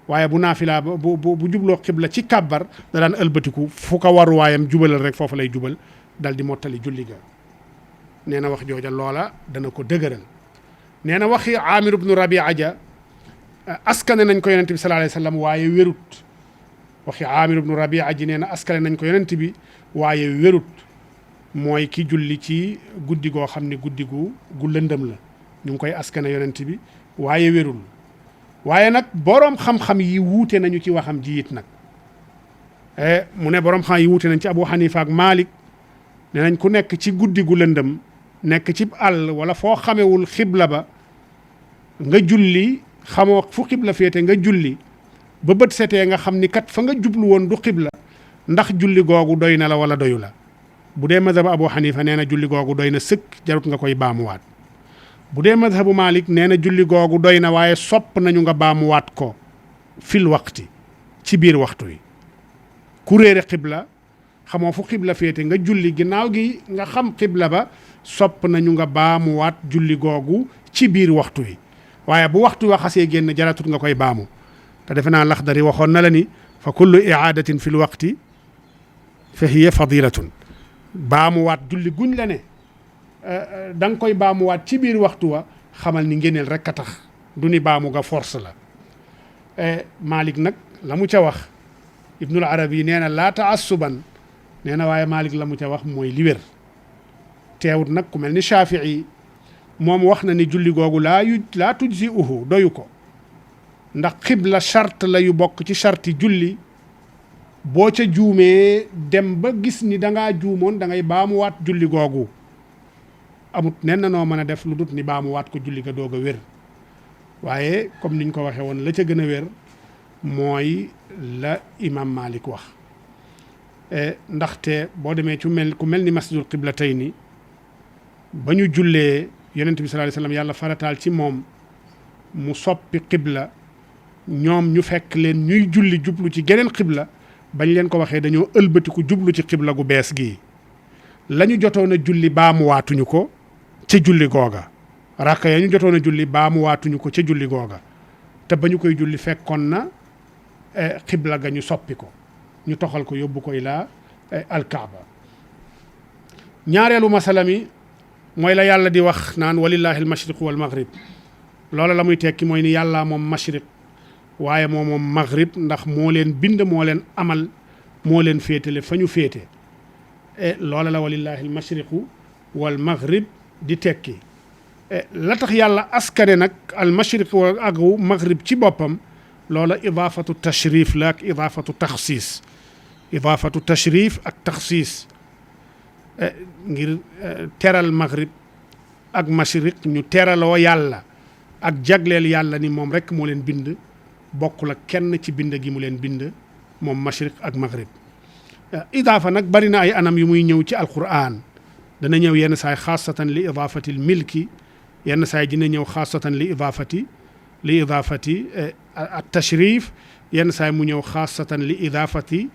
waaye bu naafilaa bu jubloo xibla ci kàbbar da daan ëlbatiku fu ko war waayam jubalal rek foofu lay jubal dal di mottali julli ga nee na wax jooja loola dana ko dëgëral nee na waxi Amir ibnu Rabia ja askane nañ ko yonent bi sallallahu alayhi wa sallam waaye wérut waxi Amir ibnu Rabia ji nee na askane nañ ko yonent bi waaye wérut mooy ki julli ci guddi goo xam ne guddi gu lëndëm la ñu ngi koy askane yonent bi waaye wérul waaye nag boroom xam-xam yi wuute nañu ci waxam ji it nag mu ne boroom xam yi wuute nañ ci Abu Hanifa ak Malik ne nañ ku nekk ci guddi gu lëndëm nekk ci àll wala foo xamewul xibla ba nga julli xamoo fu xibla féete nga julli ba bët setee nga xam ni kat fa nga jublu woon du xibla ndax julli googu doy na la wala doyu la bu dee madhabu Abu Hanifa nee na julli googu doy na sëkk jarut nga koy baamuwaat bu dee madhabu Malik nee na julli googu doy na waaye sopp nañu nga baamuwaat ko fil waqti ci biir waxtu wi ku réere xibla xamoo fu xibla féete nga julli ginnaaw gi nga xam xibla ba sopp nañu nga baamuwaat julli googu ci biir waxtu wi waaye bu waxtu wa xasee génn jaratut nga koy baamu te defe naa Laxdari waxoon na la ni fa kullu iaadatin fil waqti fa hiya fadilatun baamuwaat julli guñ la ne da nga koy baamuwaat ci biir waxtu wa xamal ni ngéneel rek a tax du ni baamu nga force la Malik nag la mu ca wax Ibnul Arabi nee na laa taassuban nee na waaye Malik la mu ca wax mooy li wér teewut nag ku mel ni Shafii moom wax na ni julli googu laa tujzi uhu doyu ko ndax xibla charte la yu bokk ci charti julli boo ca juumee dem ba gis ni dangaa juumoon da ngay baamuwaat julli googu amut nen na noo mën a def lu dut ni baamuwaat ko julli ga doog a wér waaye comme niñ ko waxee woon la ca gën a wér mooy la imam Malik wax ndaxte boo demee ci ku mel ni masjidul qiblatayni ba ñu jullee yonent bi sallallahu alayhi wasallam yàlla farataal ci moom mu soppi qibla ñoom ñu fekk leen ñuy julli jublu ci geneen xibla bañ leen ko waxee dañoo ëlbatiku jublu ci xibla gu bees gii la ñu jotoon a julli baamuwaatuñu ko ca julli googa rakka ya ñu jotoon a julli baamuwaatuñu ko ca julli googa te ba ñu koy julli fekkoon na xibla ga ñu soppi ko ñu toxal ko yóbbu ko ilaa alkaaba. ñaareelu masala mi mooy la yàlla di wax naan walillahi almashriq wal maghrib loola la muy tekki mooy ni yàlla moom mashriq waaye moom maghrib ndax moo leen bind moo leen amal moo leen féetale fa ñu féete loola la walillahi almashriqu wal maghrib di tekki la tax yàlla askane nag almashriq ak maghrib ci boppam loola idaafatu tashrif la ak idaafatu taxsiis idaafatu tashrif ak taxsiis ngir teral maghrib ak mashriq ñu teraloo yàlla ak jagleel yàlla ni moom rek moo leen bind bokkul ak kenn ci bind gi mu leen bind moom mashriq ak maghrib. idaafa nag bari na ay anam yu muy ñëw ci alquran dana ñëw yenn saay xaasatan li idaafati l milki yenn saay dina ñëw xaasatan li idaafati at tashrif yenn saay mu ñëw xaasatan li idaafati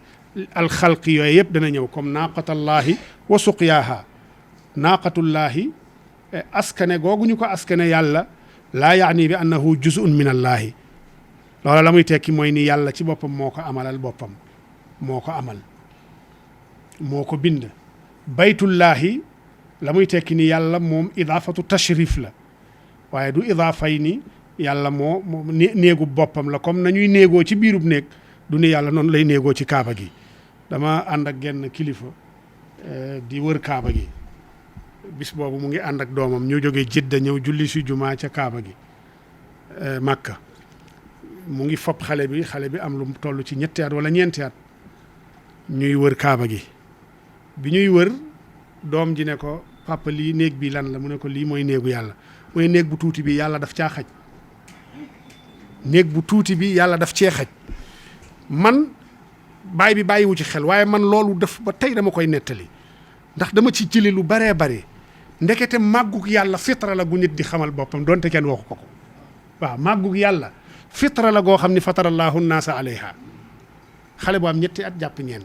alxalqi yooyu yëpp dana ñëw comme naaqatallahi wa suqyaaha naaqatullaahi askane googu ñu ko askane yàlla laa yaani bi annahu juz'un min allaahi loola la muy tekki mooy ni yàlla ci boppam moo ko amalal boppam moo ko amal moo ko bind baytullaahi la muy tekki ni yàlla moom idaafatu tashrif la waaye du idaafay ni yàlla moo néegu boppam la comme nañuy néegoo ci biirub néeg du ni yàlla noonu lay néegoo ci kaaba gi. dama ànd ak genn kilifa di wër kaaba gi bis boobu mu ngi ànd ak doomam ñu jógee Jidda ñëw julli si jumaa ca kaaba gi Makka mu ngi fopp xale bi am lu toll ci ñetti at wala 4 at ñuy wër kaaba gi bi ñuy wër doom ji ne ko papa lii néeg bi lan la mu ne ko lii mooy néegu yàlla mooy néeg bu tuuti bi yàlla daf caa xaj néeg bu tuuti bi yàlla daf cee xaj man baay bi bàyyiwu ci xel waaye man loolu def ba tey dama koy nettali ndax dama ci jëli lu baree bare ndekete màggug yàlla fitra la gu nit di xamal boppam donte kenn waxu ko ko waaw màggug yàlla fitra la goo xam ni fatarallahu naasa alayha xale bu am 2 at jàpp 4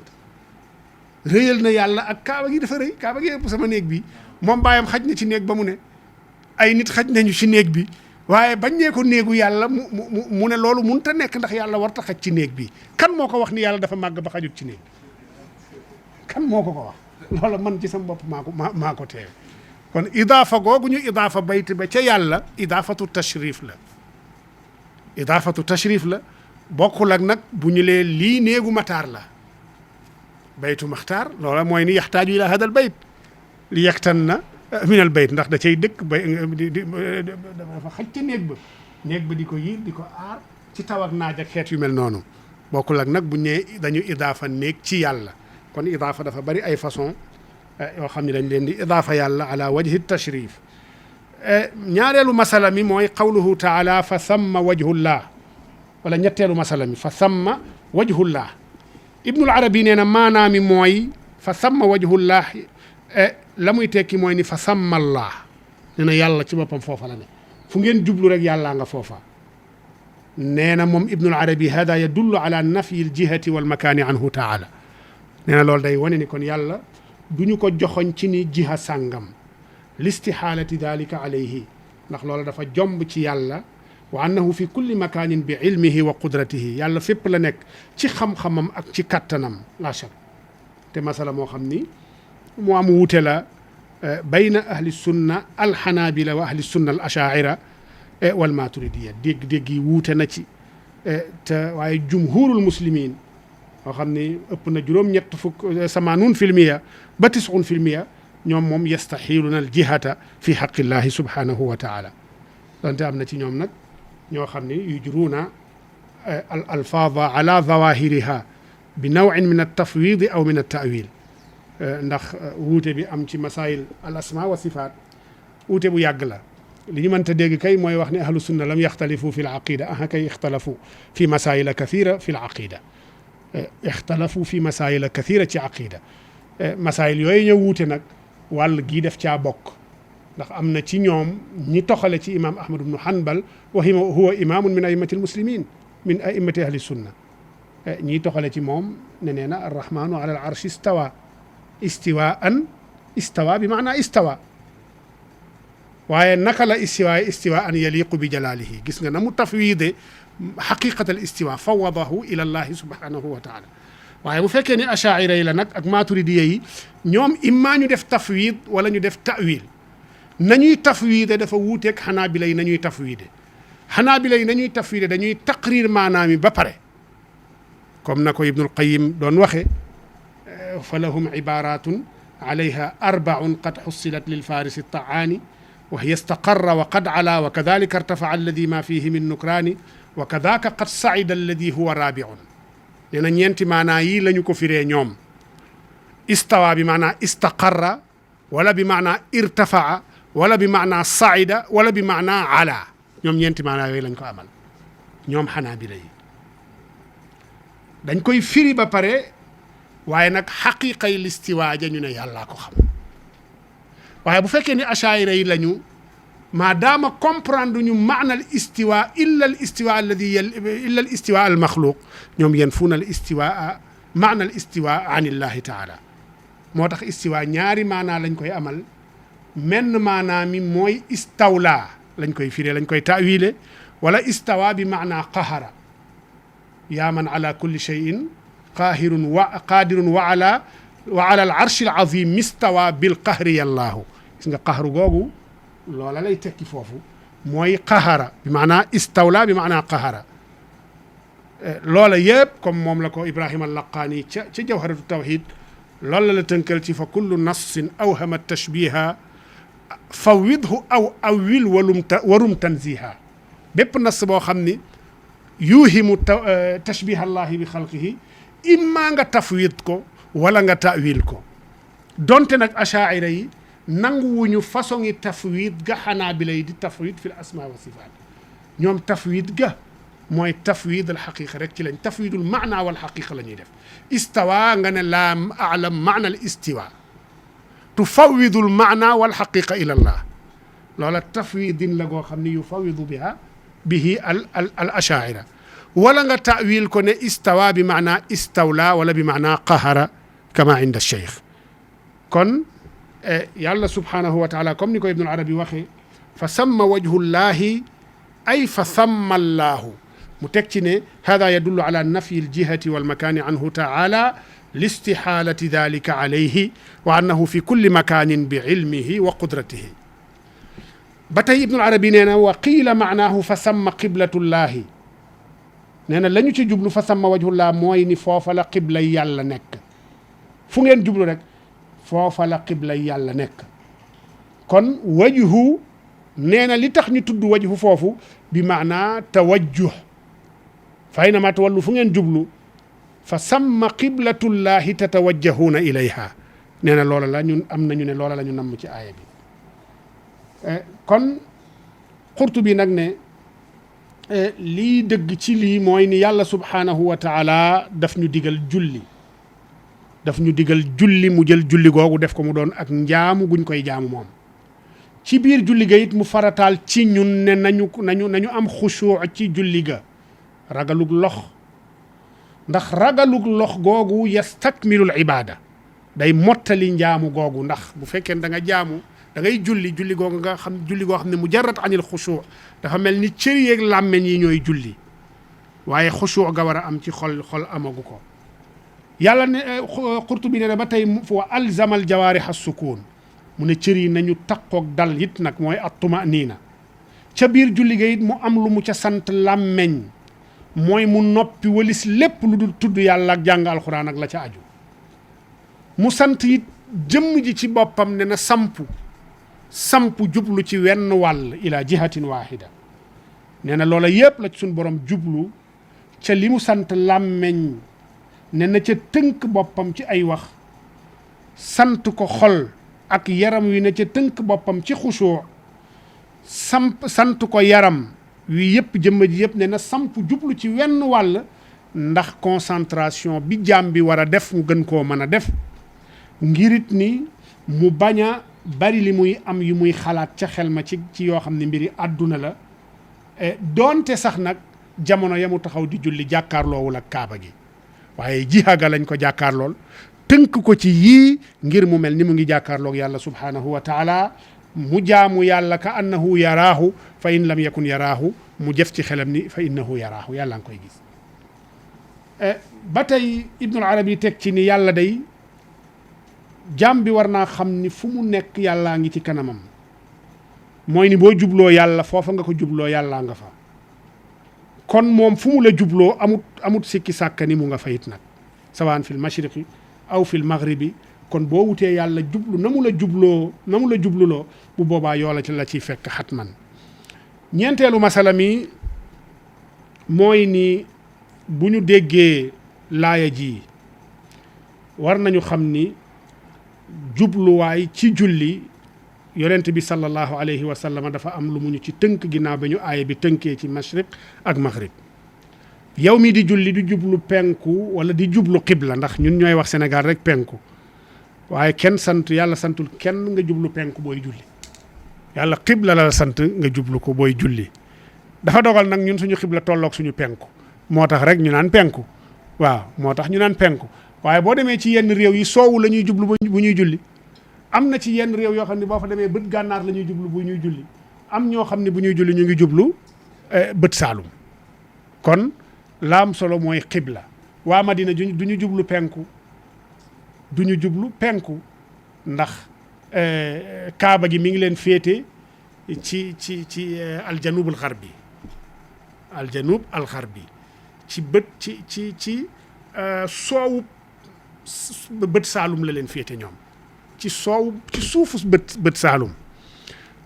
rëyal na yàlla ak kaaba gi dafa rëy kaaba gi ëpp sama néeg bi moom baayam xaj na ci néeg ba mu ne ay nit xaj nañu ci néeg bi waaye bañ nee ko néegu yàlla mu ne loolu mënut a nekk ndax yàlla warta xaj ci néeg bi kan moo ko wax ni yàlla dafa màgg ba xajut ci néeg kan moo ko wax loola man ci sama bopp maa ko teew kon idaafa googu ñu idaafa bayt ba ca yàlla idaafatu tashrif la bokkul ak nag bu ñu lee lii néegu mataar la baytu maxtaar loola mooy ni yaxtaaju ila hadal bayt li yektan na minal bayt ndax da cay dëkk dafa xaj ca néeg ba di ko yiir di ko aar ci taw ak naaj ak xeet yu mel noonu bokkul ak nag bu ñu nee dañu idaafa néeg ci yàlla kon idaafa dafa bari ay façon yoo xam ne dañ leen di idaafa yàlla ala wajhi tashrif ñaareelu masala mi mooy qawluhu taala fa samma wajhullah wala ñetteelu masala mi fa samma wajhullah ibnul arabi nee na maanaa mi mooy fa samma wajhullah la muy tekki mooy ni fa sammallah nee na yàlla ci boppam foofa la ne fu ngeen jublu rek yàllaa nga foofa nee na moom ibnul arabi hada yadullu ala nafyi aljihati walmakaani anhu taala nee na loolu day wane ni kon yàlla du ñu ko joxoñ ci ni jiha sàngam listihaalati dalika alayhi ndax loolu dafa jomb ci yàlla wa annahu fi kulli makaanin bi ilmihi wa qudratihi yàlla fépp la nekk ci xam-xamam ak ci kattanam la shak te masala moo xam ni mu am wuute la bayna ahli sunna alxanaabila wa ahli sunna al ashaira wal maturidiya dégg yi wuute na ci te waaye jumhurul muslimin moo xam ni ëpp na juróom-ñett fukk 80% ba 90% ñoom moom yastaxiiluna al jihata fi xaqillahi subhanahu wa taala donte am na ci ñoom nag ñoo xam ni yujruuna al alfaada ala zawahiriha bi nawin min al tafwid aw min al taawil ndax wuute bi am ci masail al asma wa sifaat wuute bu yàgg la li ñu mënta dégg kay mooy wax ne ahlu sunna lam yaxtalifu fi l aqida aha kay ixtalafu fi masaila kathira fi l aqida ixtalafu fi masaila kathira ci aqida masail yooyu ñëw wuute nag wàll gii def caa bokk ndax am na ci ñoom ñi toxale ci imam ahmad ibnu hanbal wa huwa imamun min aimati almuslimin min aimati ahli sunna ñiy toxale ci moom ne nee na arrahmanu ala al arshi istawa istiwaan istawa bi maanaa istawa waaye naka la istiwa an yaliqu bi jalaalihi gis nga na mu tafwiide xaqiqatal istiwa fawadahu ila allahi subhanahu wa taala waaye bu fekkee ni achaira yi la nag ak maturidiya yi ñoom imma ñu def tafwid wala ñu def ta'wil nañuy tafwiide dafa wuuteeg xanaabila yi nañuy tafwiide xanaabila yi nañuy tafwiide dañuy taqrir maanaam yi ba pare comme na ko ibnul qayim doon waxe fa lahum ibaratun alayha arbaun qad xussilat lil farisi taani wa hiya istaqarra wa qad ala wa kadalika irtafa'a alladi ma fihi min nukraani wa kadaka qad saida alladi huwa rabiun nee na ñeenti maanaa yi la ñu ko firee ñoom istawa bi maanaa istaqarra wala bi maanaa irtafa'a wala bi maanaa saida wala bi maanaa ala ñoom ñeenti maanaa yooyu lañ ko amal ñoom xanaabila yi dañ koy firi ba pare waaye nag xaqiqay listiwaa ja ñu ne yàllaa ko xam waaye bu fekkee ni achaira yi lañu maadaama comprendre ñu maana al istiwa illa al istiwa alladi illa al istiwa al maxluq ñoom yanfuuna al istiwa maana al istiwa an illahi taala moo tax istiwa ñaari maanaa lañ koy amal menn maanaa mi mooy istawla lañ koy firee lañ koy taawile wala istawa bi maanaa qahara yaa man ala kulli cheyin qaahirun wa qaadirun wa ala al arshi al azim istawa bil qahri yallaahu gis nga qahru googu loola lay tekki foofu mooy qahara bi maanaa istawla bi maanaa qahara loola yëpp comme moom la ko Ibrahima al-Laqaani ca jawharatu tawhid loolu la tënkal ci fa kullu nassin awhama tashbiha fawwidhu aw awwil warum tanziha bépp nas boo xam ni yuuhimu tashbiha allahi bi xalqihi imma nga tafwid ko wala nga ta'wil ko donte nag achaira yi nanguwuñu façon yi tafwid ga xanaabila yi di tafwid fi l asma wa sifaat ñoom tafwid ga mooy tafwid al xaqiqa rek ci lañ tafwidul maana wal xaqiqa la ñuy def istawa nga ne laa alam maana al istiwa tufawidul maana wal xaqiqa ila allah loola tafwidin la goo xam ne yufawidu bihi al achaira wala nga ta'wil ko ne istawa bi maana istawla wala bi maana qahara kama inda cheikh kon yàlla subhanahu wa taala comme ni ko ibnul arabi waxee fa samma wajhullahi ay fa samma allaahu mu teg ci ne hada yadullu ala nafyi aljihati walmakani anhu taala listixaalati dalika alayhi wa annahu fi kulli makanin bi ilmihi wa qudratihi ba tey ibnul arabi nee na wa qiila maanaahu fa samma qiblatullahi nee na la ñu ci jublu fa samma wajhullah mooy ni foofa la qibla yàlla nekk fu ngeen jublu rek foofa la qibla yàlla nekk kon wajhu nee na li tax ñu tudd wajhu foofu bi maanaa tawajjuh fa aynama tawallu fu ngeen jublu fa samma qiblatullahi tatawajjahuuna ilayha nee na loola la ñun am nañu ne loola la ñu namm ci aaya bi kon Qurtubi nag ne lii dëgg ci lii mooy ni yàlla subhaanahu wa taala daf ñu digal julli mu jël julli googu def ko mu doon ak njaamu guñ koy jaamu moom ci biir julli ga it mu farataal ci ñun ne nañu am xusuu ci julli ga ragalug lox ndax ragalug lox googu yastakmilul ibaada day mottali njaamu googu ndax bu fekkee da nga jaamu da ngay julli googu nga xam julli goo xam ne mujarrad anil xusuu dafa mel ni cër yeeg làmmeñ yi ñooy julli waaye xusuu ga war a am ci xol amagu ko yàlla ne Qurtubi ne ba tey wa alzamal jawaariha sukuun mu ne cër yi nañu taqoog dal it nag mooy at-tuma'niina ca biir julli ga it mu am lu mu ca sant làmmeñ mooy mu noppi walis lépp lu dul tudd yàlla ak jàng alxuraan ak la ca aju mu sant it jëmm ji ci boppam ne na sampu jublu ci wenn wàll ila jihatin waahida nee na loola yëpp la ci suñ borom jublu ca li mu sant làmmeñ ne na ca tënk boppam ci ay wax sant ko xol ak yaram wi ne ca tënk boppam ci xusuu sant ko yaram wi yëpp jëmm ji yëpp ne na samp jublu ci wenn wàll ndax concentration bi jaam bi war a def mu gën koo mën a def ngirit ni mu bañ a bari li muy am yu muy xalaat ca xel ma ci yoo xam ne mbiri àdduna la doonte sax nag jamono ya mu taxaw di julli jàkkaarloowul ak kaaba gi waaye jiha ga lañ ko jàkkaarlool tënk ko ci yii ngir mu mel ni mu ngi jàkkaarloog yàlla subhanahu wa taala mu jaamu yàlla ka annahu yaraahu fa in lam yakun yaraahu mu jëf ci xelam ni fa innahu yaraahu yàlla nga koy gis ba tey Ibnul Arabi teg ci ni yàlla day jaam bi war naa xam ni fu mu nekk yàllaa ngi ci kanamam mooy ni boo jubloo yàlla foofa nga ko jubloo yàllaa nga fa kon moom fu mu la jubloo amut sikki sàkka ni mu nga fayit nag sawaan fil mashriqi aw fil maghribi kon boo wutee yàlla jublu na mu la jubluloo bu boobaa yoo la ciy fekk xatman ñeenteelu masala mi mooy ni bu ñu déggee laaya ji war nañu xam ni jubluwaay ci julli yonent bi sallallahu alayhi wa sallam dafa am lu mu ñu ci tënk ginnaaw ba ñu aaya bi tënkee ci mashriq ak maghrib yow mi di julli di jublu penku wala di jublu xibla ndax ñun ñooy wax Sénégal rek penku waaye yàlla santul kenn nga jublu penku booy julli yàlla xibla la sant nga jublu ko booy julli dafa dogal nag ñun suñu xibla tolloog suñu penku moo tax rek ñu naan penku waaw moo tax ñu naan penku waaye boo demee ci yenn réew yi soowu la ñuy jublu bu ñuy julli am na ci yenn réew yoo xam ne boo fa demee bët gànnaar la ñuy jublu bu ñuy julli am ñoo xam ne bu ñuy julli ñu ngi jublu bët saalum kon laam solo mooy xibla waa Madina du ñu jublu penku du ñu jublu penku ndax kaaba gi mi ngi leen féete ci aljanub alxarbi ci bët ci soowu bët saalum la leen féete ñoom ci suufu bët saalum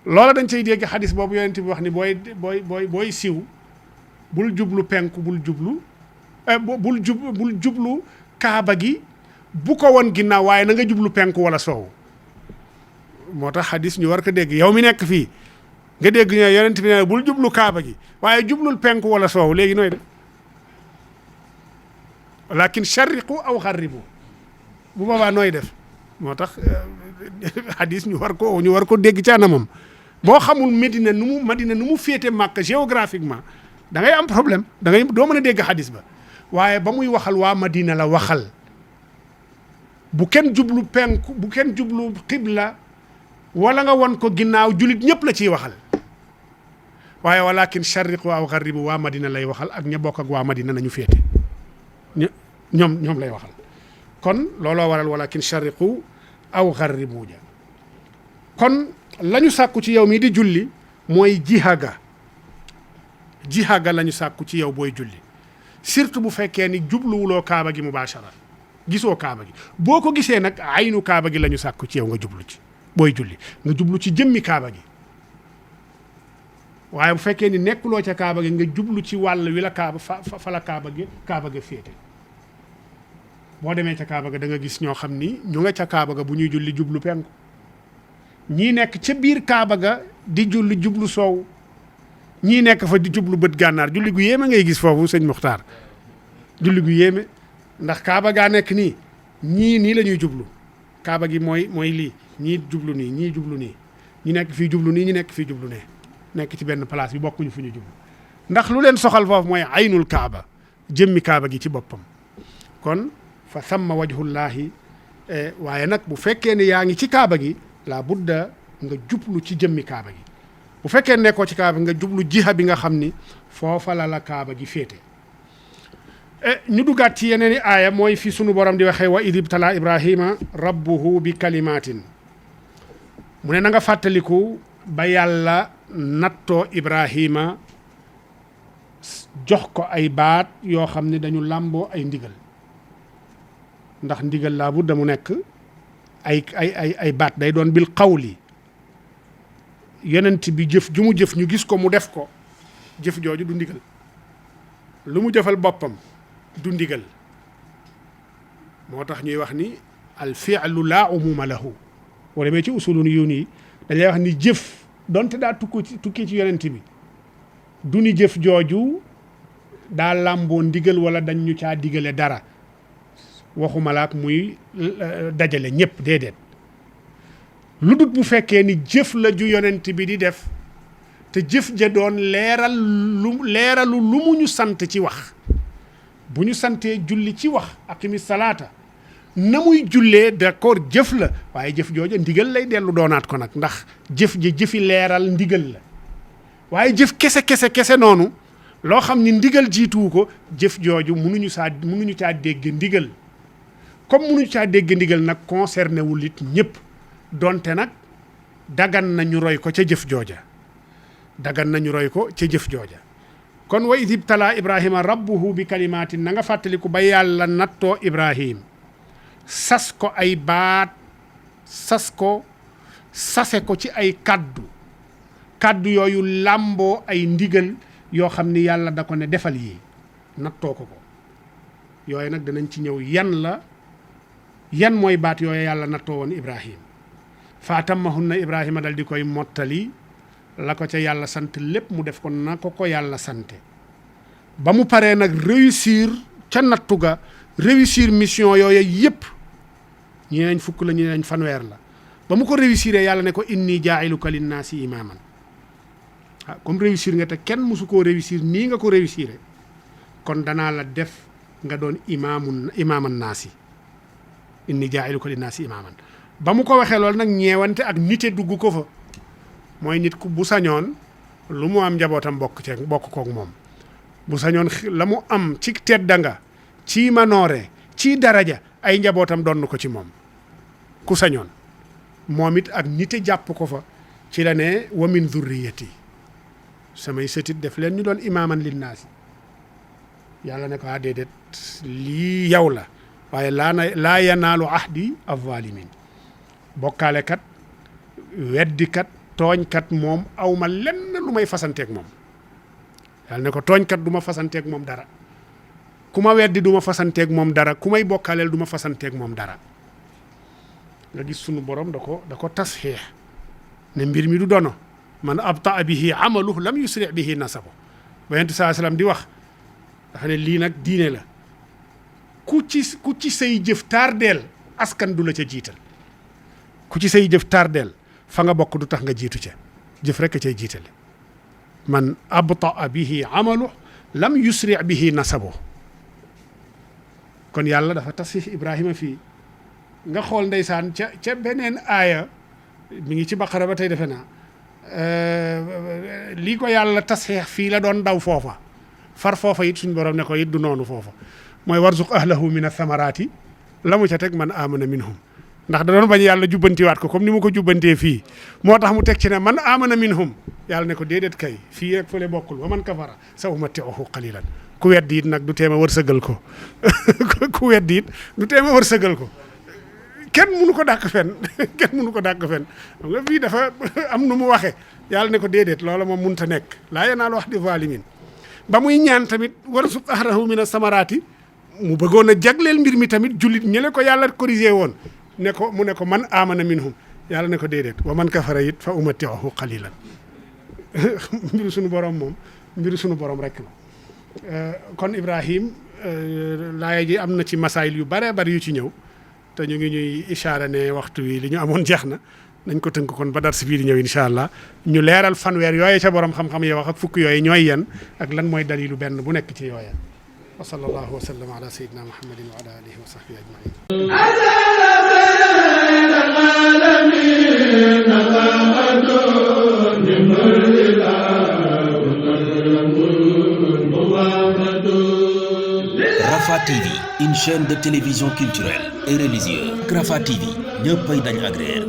loola dañ cay dégg xadis boobu yonent bi wax ni booy siw bul jublu penku bul jublu kaaba gi bu ko woon ginnaaw waaye na nga jublu penku wala soow moo tax xadis ñu war ko dégg yow mi nekk fii nga dégg ñoo yonent bi ne bul jublu kaaba gi waaye jublul penku wala soow léegi nooy def walakin sharriqu aw xarribu bu boobaa nooy def moo tax xadis ñu war ko dégg ci anamam boo xamul Madina nu mu féete Màkka géographiquement da ngay am problème doo mën a dégg xadis ba waaye ba muy waxal waa Madina la waxal bu kenn jublu penku bu kenn jublu xibla wala nga won ko ginnaaw julit ñëpp la ciy waxal waaye walakin sharriqu aw xarribu waa Madina lay waxal ak ña bokk ak waa Madina nañu féete ñoom lay waxal kon looloo waral walakin sharriqu aw xarribu ja kon lañu sàkku ci yow mii di julli mooy jihaga lañu sàkku ci yow booy julli surtout bu fekkee ni jubluwuloo kaaba gi mubashara gisoo kaaba gi boo ko gisee nag aynu kaaba gi lañu sàkku ci yow nga jublu ci booy julli nga jublu ci jëmmi kaaba gi waaye bu fekkee ni nekkuloo ca kaaba gi nga jublu ci wàll wi la kaaba fa la kaaba ga féete boo demee ca kaaba ga da nga gis ñoo xam ni ñu nga ca kaaba ga bu ñuy julli jublu penku ñii nekk ca biir kaaba ga di julli jublu soow ñii nekk fa di jublu bët gànnaar julli gu yéeme ngay gis foofu sëñ Muxtaar julli gu yéeme ndax kaaba gaa nekk nii nii la ñuy jublu kaaba gi mooy lii ñii jublu nii ñii jublu nii ñi nekk fii jublu nii ñi nekk fii jublu ne nekk ci benn place bi bokkuñu fu ñu jublu ndax lu leen soxal foofu mooy aynul kaaba jëmmi kaaba gi ci boppam kon fa samma wajhullaahi waaye nag bu fekkee ne yaa ngi ci kaaba gi la budda nga jublu ci jëmmi kaaba gi bu fekkee nekkoo ci kaaba nga jublu jiha bi nga xam ni foofa la kaaba gi féete ñu duggaat ci yeneen i aaya mooy fi sunu borom di waxee wa id ibtala ibrahima rabbuhu bi kalimatin mu ne na nga fàttaliku ba yàlla nattoo ibrahima jox ko ay baat yoo xam ne dañu làmboo ay ndigal ndax ndigal laa budda mu nekk ay baat day doon bil qawli yonent bi jëf ju mu jëf ñu gis ko mu def ko jëf jooju du ndigal lu mu jëfal boppam du ndigal moo tax ñuy wax ni al fi'lu laa umuma lahu boo demee ci usulun yun yi dañuy wax ni jëf donte daa tukkee ci yonent bi du ni jëf jooju daa làmboo ndigal wala dañ ñu caa digale dara waxuma laak muy dajale ñëpp déedéet lu dut bu fekkee ni jëf la ju yonent bi di def te jëf ja doon leeralu lu mu ñu sant ci wax bu ñu santee julli ci wax aqimi salaata na muy jullee d'accord jëf la waaye jëf jooja ndigal lay dellu doonaat ko nag ndax jëf ji jëfi leeral ndigal la waaye jëf kese noonu loo xam ni ndigal jiituwu ko jëf jooju mënuñu caa dégg ndigal comme mënuñu caa dégg ndigal nag concerné wul it ñëpp donte nag dagan nañu roy ko ca jëf jooja kon wa idh ibtala ibrahima rabbuhu bi kalimatin na nga fàttaliku ba yàlla nattoo ibrahim sas ko ay baat sase ko ci ay kaddu yooyu làmboo ay ndigal yoo xam ni yàlla da ko ne defal yi nattoo ko yooyu nag danañ ci ñëw yan mooy baat yooyu yàlla nattoo woon ibrahim fa atammahunna ibrahima dal di koy mottali la ko ca yàlla sant lépp mu def ko na ko yàlla sante ba mu paree nag réussir ca nattu ga réussir mission yooyu yépp ñi nañ fukk la ñi nañ fanweer la ba mu ko réussir yàlla ne ko inni jaa'iluka linnaasi imaaman comme réussir nga te kenn musu koo réussir nii nga ko réussir kon danaa la def nga doon imaaman naasi inni jaa'iluka linnaasi imaaman ba mu ko waxee loolu nag ñeewante ak nite dugg ko fa mooy nit ku bu sañoon lu mu am njabootam bokk kook moom bu sañoon la mu am ci teddanga ci manoore ci daraja ay njabootam donn ko ci moom ku sañoon moom it ak nite jàpp ko fa ci la ne wa min zurriyati samay sëtit def leen ñu doon imaaman linnaasi yàlla ne ko déedéet lii yow la waaye laa yanaalu ahdi az-zalimin bokkaalekat weddikat tooñkat moom awma lenn lu may fasanteeg moom yàlla ne ko tooñkat du ma fasanteeg moom dara ku ma weddi du ma fasanteeg moom dara ku may bokkaaleel du ma fasanteeg moom dara nga gis sunu borom da ko tasxiix ne mbir mi du dono man abtaa bihi amaluhu lam yusri bihi nasabu ba yonent saa salaam di wax dafa ne lii nag diine la ku ci say jëf tardeel askan du la ca jiital ku ci say jëf tardeel fa nga bokk du tax nga jiitu ca jëf rekk cay jiitale man abtaa bihi amaluhu lam yusri bihi nasabu kon yàlla dafa tasxiix Ibrahima fii nga xool ndeysaan ca beneen aaya mi ngi ci baqara ba tey defe naa lii ko yàlla tasxiix fii la doon daw foofa far foofa it suñ borom ne ko it du noonu foofa mooy warzuq ahlahu min athamarati la mu ca teg man amana minhum ndax da doon bañ yàlla jubbantiwaat ko comme ni mu ko jubbantee fii moo tax mu teg ci ne man amana minhum yàlla ne ko déedéet kay fii rek fële bokkul wa man kafara sa umatti'uhu qalilan ku weddi it nag du teema wërsëgal ko ku weddi it du teema wërsëgal ko kenn mënu ko dàq fen xam nga fii dafa am nu mu waxe yàlla ne ko déedéet loola moom mënut a nekk laa yanaalu ahdi zalimin ba muy ñaan tamit warzuq ahlahu mina samaraati mu bëggoon a jagleel mbir mi tamit jullit ñële ko yàlla corrigé woon mu ne ko man amana minhum yàlla ne ko déedéet wa man kafara it fa umatti'uhu qalilan mbiru sunu borom moom mbiru sunu borom rek la kon Ibrahim laaya ji am na ci masaayil yu bare bari yu ci ñëw te ñu ngi ñuy ishaara ne waxtu wi li ñu amoon jeex na nañ ko tënk kon ba dar si bii di ñëw incha allah ñu leeral fanweer yooye ca borom xam-xam yi wax ak fukk yooyu ñooy yan ak lan mooy dalilu benn bu nekk ci yooya wa sallallahu wa sallam ala sayyidina muhammadin wa ala alihi wa sahbihi Rafah TV, une chaîne de télévision culturelle et religieuse. Rafah TV, ñëppay dañ agréer.